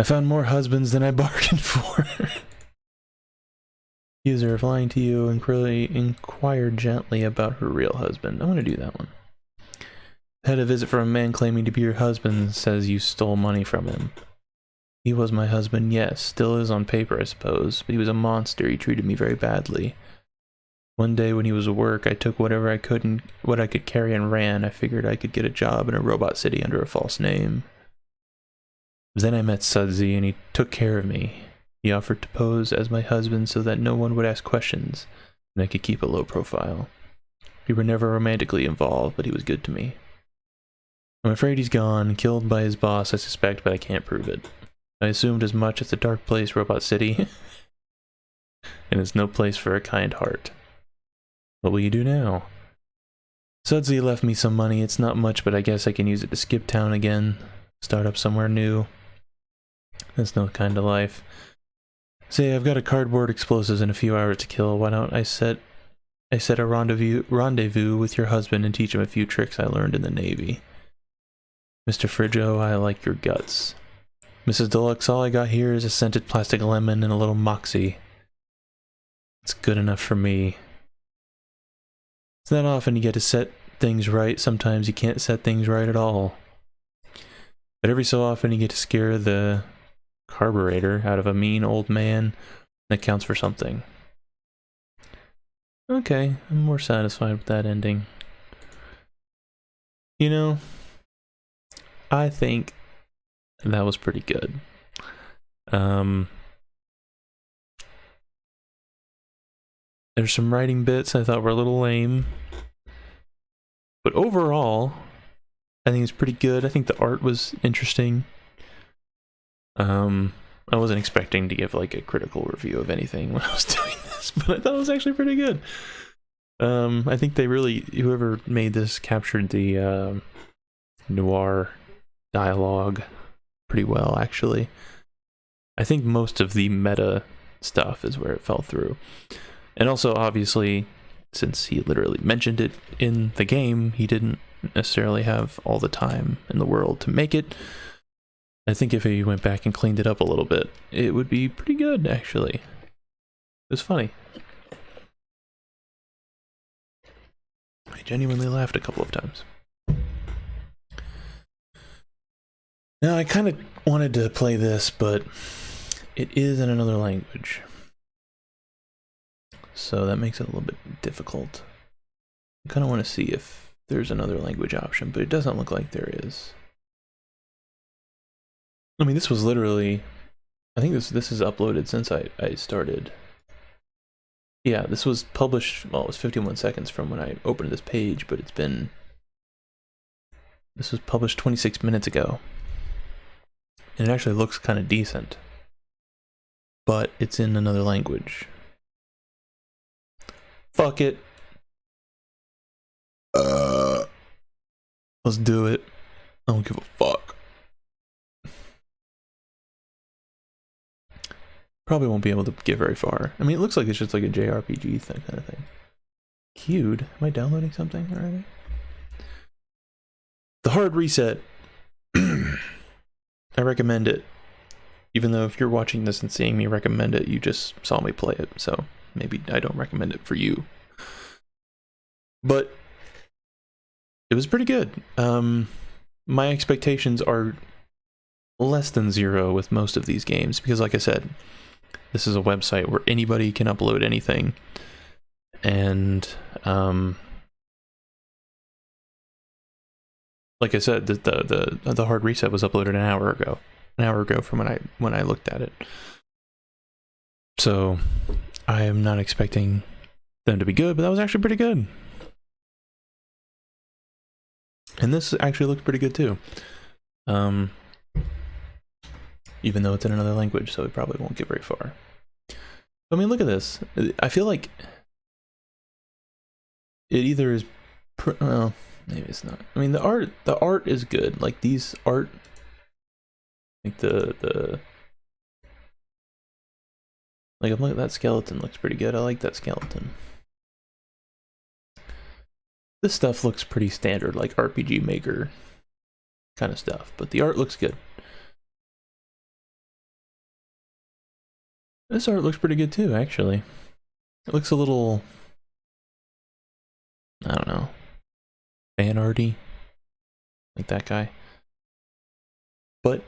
I found more husbands than I bargained for. User flying to you and inquire gently about her real husband. I want to do that one. Had a visit from a man claiming to be your husband, says you stole money from him. He was my husband, yes. Still is on paper, I suppose. But he was a monster. He treated me very badly. One day when he was at work, I took what I could carry and ran. I figured I could get a job in a robot city under a false name. Then I met Sudsy and he took care of me. He offered to pose as my husband so that no one would ask questions and I could keep a low profile. We were never romantically involved, but he was good to me. I'm afraid he's gone, killed by his boss, I suspect, but I can't prove it. I assumed as much. It's a dark place, Robot City. And it's no place for a kind heart. What will you do now? Sudsy left me some money. It's not much, but I guess I can use it to skip town again. Start up somewhere new. That's no kind of life. Say, I've got a cardboard explosives in a few hours to kill. Why don't I set a rendezvous with your husband and teach him a few tricks I learned in the Navy. Mr. Frijo, I like your guts. Mrs. Deluxe, all I got here is a scented plastic lemon and a little moxie. It's good enough for me. It's not often you get to set things right. Sometimes you can't set things right at all. But every so often you get to scare the carburetor out of a mean old man. That counts for something. Okay, I'm more satisfied with that ending. You know, I think that was pretty good. There's some writing bits I thought were a little lame. But overall, I think it's pretty good. I think the art was interesting. I wasn't expecting to give like a critical review of anything when I was doing this, but I thought it was actually pretty good. I think they really, whoever made this captured the noir dialogue pretty well, actually. I think most of the meta stuff is where it fell through. And also, obviously, since he literally mentioned it in the game, he didn't necessarily have all the time in the world to make it. I think if he went back and cleaned it up a little bit, it would be pretty good, actually. It was funny. I genuinely laughed a couple of times. Now, I kind of wanted to play this, but it is in another language. So that makes it a little bit difficult. I kind of want to see if there's another language option, but it doesn't look like there is. I mean, this was literally, I think this is uploaded since I started. Yeah, this was published, well, it was 51 seconds from when I opened this page, but this was published 26 minutes ago. And it actually looks kind of decent. But it's in another language. Fuck it. Let's do it. I don't give a fuck. Probably won't be able to get very far. I mean, it looks like it's just like a JRPG thing, kind of thing. Queued? Am I downloading something already? The Hard Reset. I recommend it. Even though if you're watching this and seeing me recommend it, you just saw me play it, so maybe I don't recommend it for you. But it was pretty good. My expectations are less than 0 with most of these games, because like I said, this is a website where anybody can upload anything. And like I said, the hard reset was uploaded an hour ago from when I looked at it. So I am not expecting them to be good, but that was actually pretty good. And this actually looked pretty good too. Even though it's in another language, so it probably won't get very far. I mean, look at this. I feel like it either is, well, maybe it's not. I mean, the art is good. Like these art, like like I'm looking at that skeleton, looks pretty good. I like that skeleton. This stuff looks pretty standard, like RPG Maker kind of stuff, but the art looks good. This art looks pretty good too, actually. It looks a little, I don't know, fan arty, like that guy. But it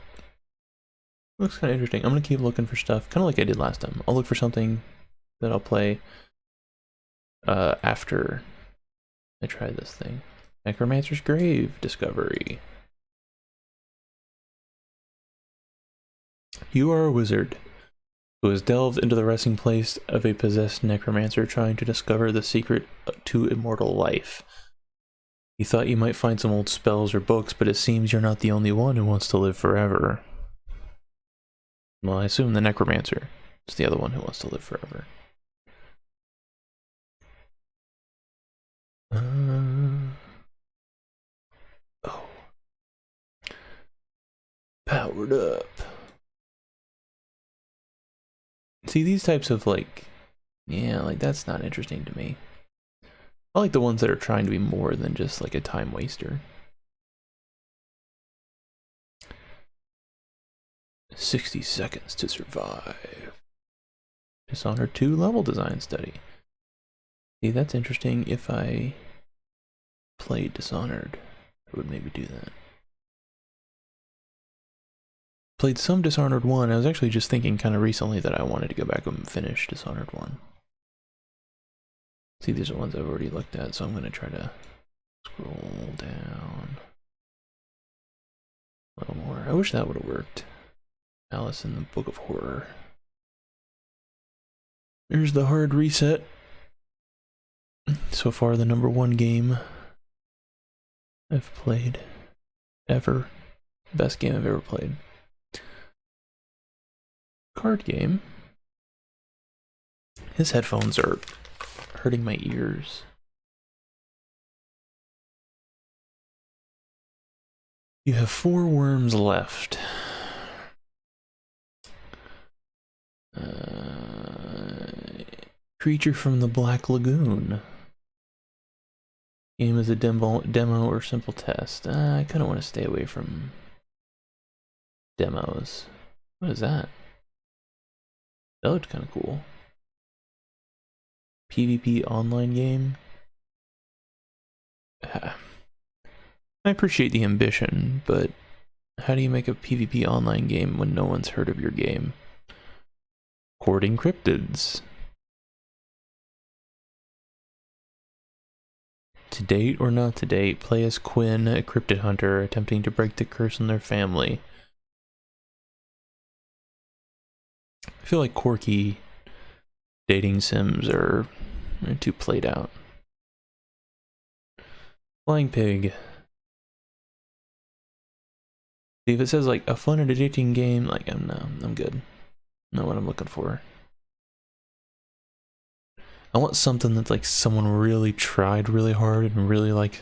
looks kind of interesting. I'm gonna keep looking for stuff, kind of like I did last time. I'll look for something that I'll play after I try this thing. Necromancer's Grave Discovery. You are a wizard who has delved into the resting place of a possessed necromancer trying to discover the secret to immortal life. You thought you might find some old spells or books, but it seems you're not the only one who wants to live forever. Well, I assume the necromancer is the other one who wants to live forever. Oh. Powered up. See, these types of like, yeah, like that's not interesting to me. I like the ones that are trying to be more than just like a time waster. 60 seconds to survive. Dishonored 2 level design study. See, that's interesting. If I played Dishonored, I would maybe do that. Played some Dishonored 1. I was actually just thinking kind of recently that I wanted to go back and finish Dishonored 1. See, these are ones I've already looked at, so I'm going to try to scroll down a little more. I wish that would have worked. Alice in the Book of Horror. Here's the hard reset. So far, the #1 game I've played ever. Best game I've ever played. Card game. His headphones are hurting my ears. You have 4 worms left. Creature from the Black Lagoon. Game is a demo or simple test. I kind of want to stay away from demos. What is that? That looked kind of cool. PvP online game. I appreciate the ambition, but how do you make a PvP online game when no one's heard of your game? Courting cryptids. To date or not to date, play as Quinn, a cryptid hunter, attempting to break the curse in their family. I feel like quirky dating sims are too played out. Flying Pig. See, if it says like a fun and addicting game, like I'm good. Not what I'm looking for. I want something that's like someone really tried really hard and really like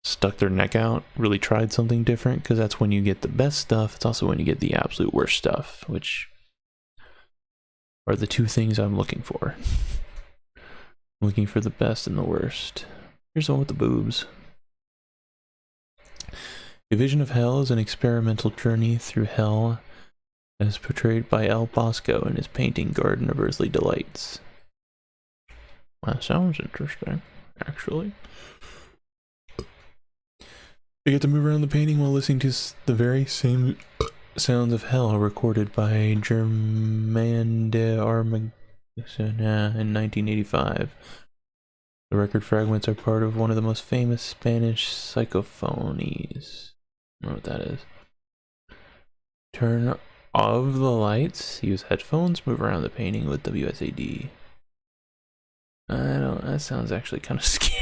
stuck their neck out, really tried something different, because that's when you get the best stuff. It's also when you get the absolute worst stuff, which are the 2 things I'm looking for. I'm looking for the best and the worst. Here's the one with the boobs. A Vision of Hell is an experimental journey through hell as portrayed by Al Bosco in his painting Garden of Earthly Delights. That sounds interesting, actually. You get to move around the painting while listening to the very same sounds of hell recorded by Germain de Armagnac in 1985. The record fragments are part of one of the most famous Spanish psychophonies. I don't know what that is. Turn off the lights, use headphones, move around the painting with WSAD. That sounds actually kind of scary.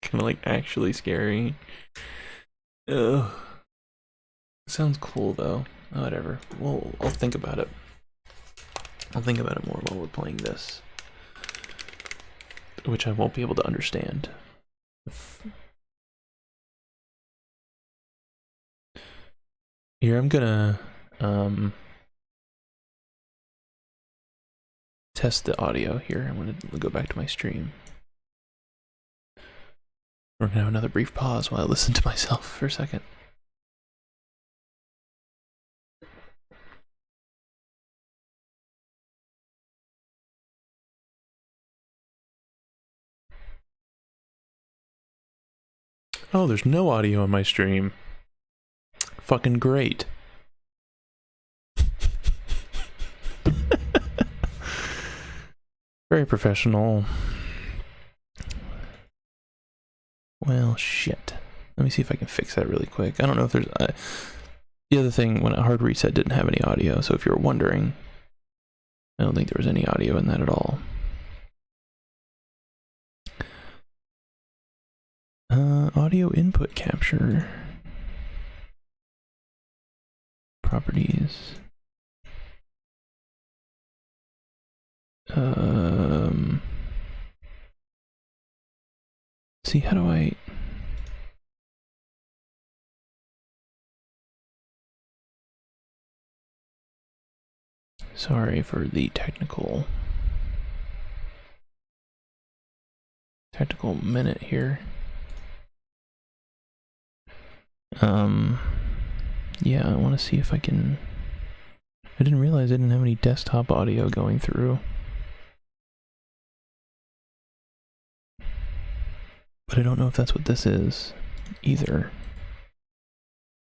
Kind of like actually scary. Ugh. Sounds cool though. Whatever. Well, I'll think about it. I'll think about it more while we're playing this. Which I won't be able to understand. Here, I'm gonna test the audio here. I'm gonna go back to my stream. We're gonna have another brief pause while I listen to myself for a second. Oh, there's no audio on my stream. Fucking great. Very professional. Well, shit. Let me see if I can fix that really quick. I don't know if there's... the other thing, when a hard reset didn't have any audio, so if you're wondering, I don't think there was any audio in that at all. Audio input capture. Properties. See, how do I... Sorry for the technical minute here. Yeah, I want to see if I can... I didn't realize I didn't have any desktop audio going through. But I don't know if that's what this is either.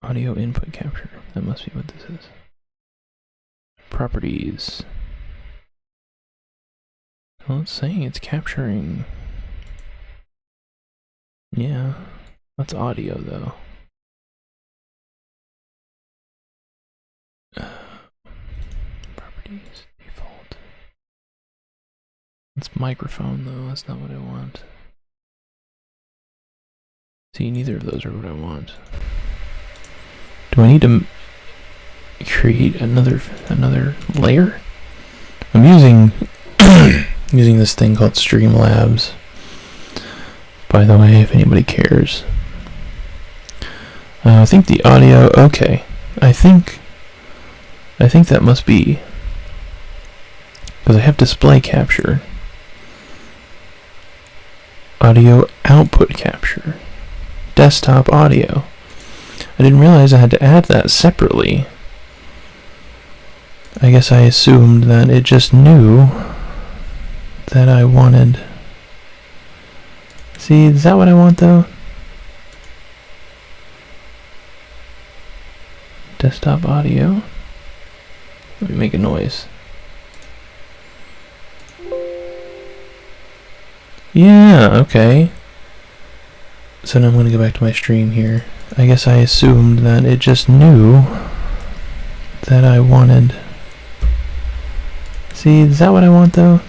Audio input capture. That must be what this is. Properties. Well, it's saying it's capturing. Yeah, that's audio though. Properties, default. It's microphone though, that's not what I want. See, neither of those are what I want. Do I need to create another layer? I'm using using this thing called Streamlabs. By the way, if anybody cares. I think the audio, okay. I think that must be because I have display capture. Audio output capture. Desktop audio. I didn't realize I had to add that separately. I guess I assumed that it just knew that I wanted... See, is that what I want though? Desktop audio. Let me make a noise. Yeah, okay. So now I'm going to go back to my stream here. I guess I assumed that it just knew that I wanted... See, is that what I want though?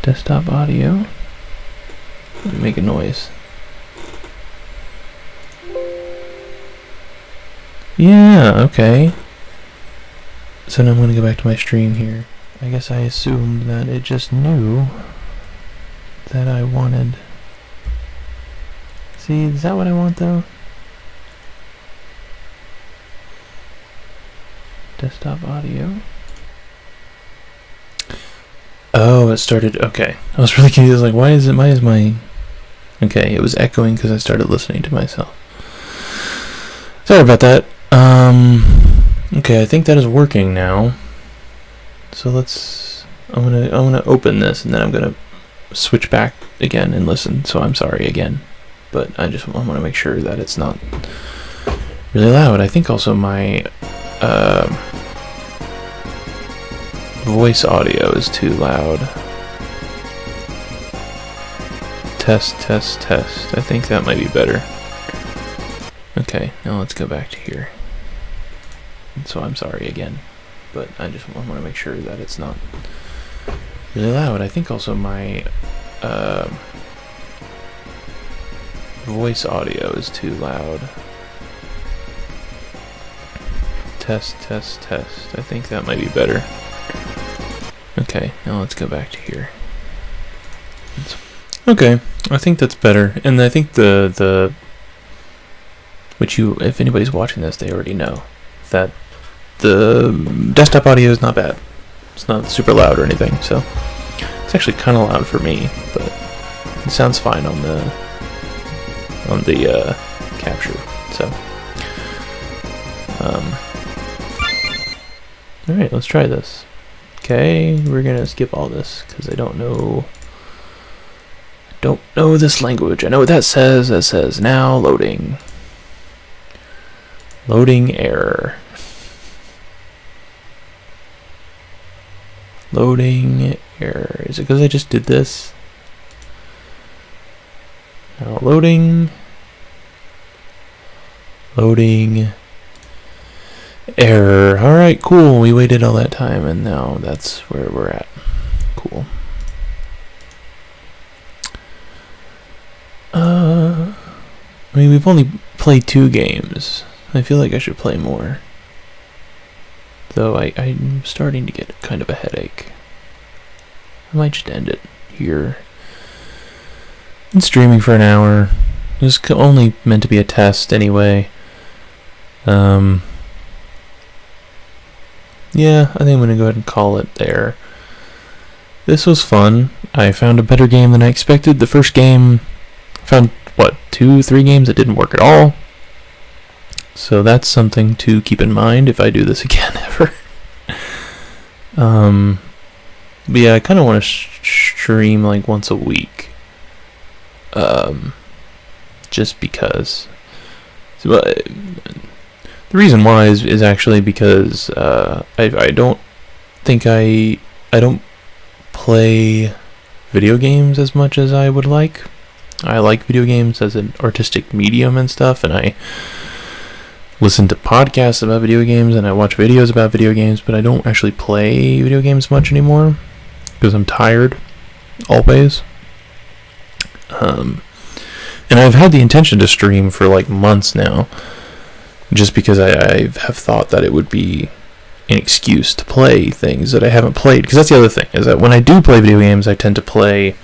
Desktop audio. Let me make a noise. Yeah, okay. So now I'm going to go back to my stream here. I guess I assumed that it just knew that I wanted... See, is that what I want though? Desktop audio. Oh, it started, okay. I was really confused, like, why is my... Okay, it was echoing because I started listening to myself. Sorry about that. Okay, I think that is working now. So I'm gonna open this and then I'm gonna switch back again and listen. So I'm sorry again, but I want to make sure that it's not really loud. I think also my voice audio is too loud. Test, test, test. I think that might be better. Okay, now let's go back to here. So I'm sorry again, but I want to make sure that it's not really loud. I think also my voice audio is too loud. Test, test, test. I think that might be better. Okay, now let's go back to here. Okay, I think that's better. And I think which if anybody's watching this, they already know that the desktop audio is not bad. It's not super loud or anything, so it's actually kind of loud for me, but it sounds fine on the capture. So, all right, let's try this. Okay, we're gonna skip all this because I don't know this language. I know what that says. That says now loading. Loading error. Loading error. Is it because I just did this? Now loading. Loading error. Alright, cool. We waited all that time and now that's where we're at. Cool. I mean, we've only played 2 games. I feel like I should play more. Though I'm starting to get kind of a headache. I might just end it here. I'm streaming for an hour. This is only meant to be a test anyway. Yeah, I think I'm going to go ahead and call it there. This was fun. I found a better game than I expected. The first game, I found, 2-3 games that didn't work at all. So that's something to keep in mind if I do this again ever. But yeah, I kind of want to stream like once a week. Just because. So, the reason why is actually because I don't think I don't play video games as much as I would like. I like video games as an artistic medium and stuff, and I listen to podcasts about video games and I watch videos about video games, but I don't actually play video games much anymore because I'm tired always. And I've had the intention to stream for like months now, just because I have thought that it would be an excuse to play things that I haven't played. Because that's the other thing, is that when I do play video games, I tend to play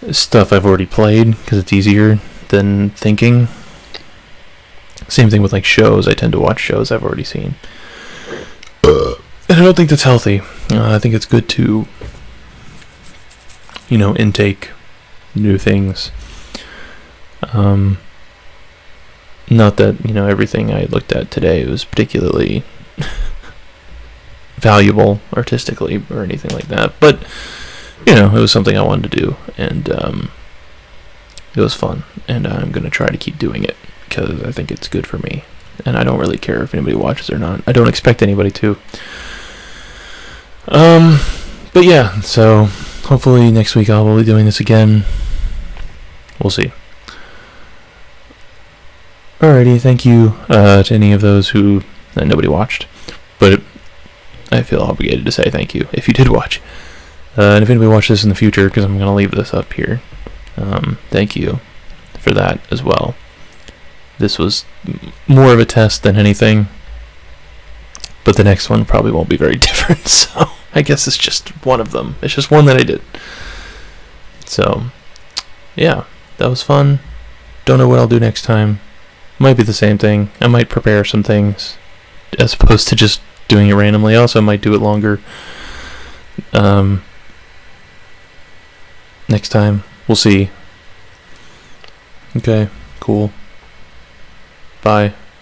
stuff I've already played because it's easier than thinking. Same thing with like shows. I tend to watch shows I've already seen. And I don't think that's healthy. I think it's good to, intake new things. Not that, everything I looked at today was particularly valuable artistically or anything like that, but it was something I wanted to do, and it was fun, and I'm going to try to keep doing it because I think it's good for me, and I don't really care if anybody watches or not. I don't expect anybody to. But yeah, so hopefully next week I'll be doing this again. We'll see. Alrighty, thank you to any of those who nobody watched, but I feel obligated to say thank you if you did watch. And if anybody watches this in the future, because I'm going to leave this up here, thank you for that as well. This was more of a test than anything, but the next one probably won't be very different, so I guess it's just one of them. It's just one that I did. So, yeah, that was fun. Don't know what I'll do next time. Might be the same thing. I might prepare some things as opposed to just doing it randomly. Also, I might do it longer. Next time. We'll see. Okay, cool. Bye.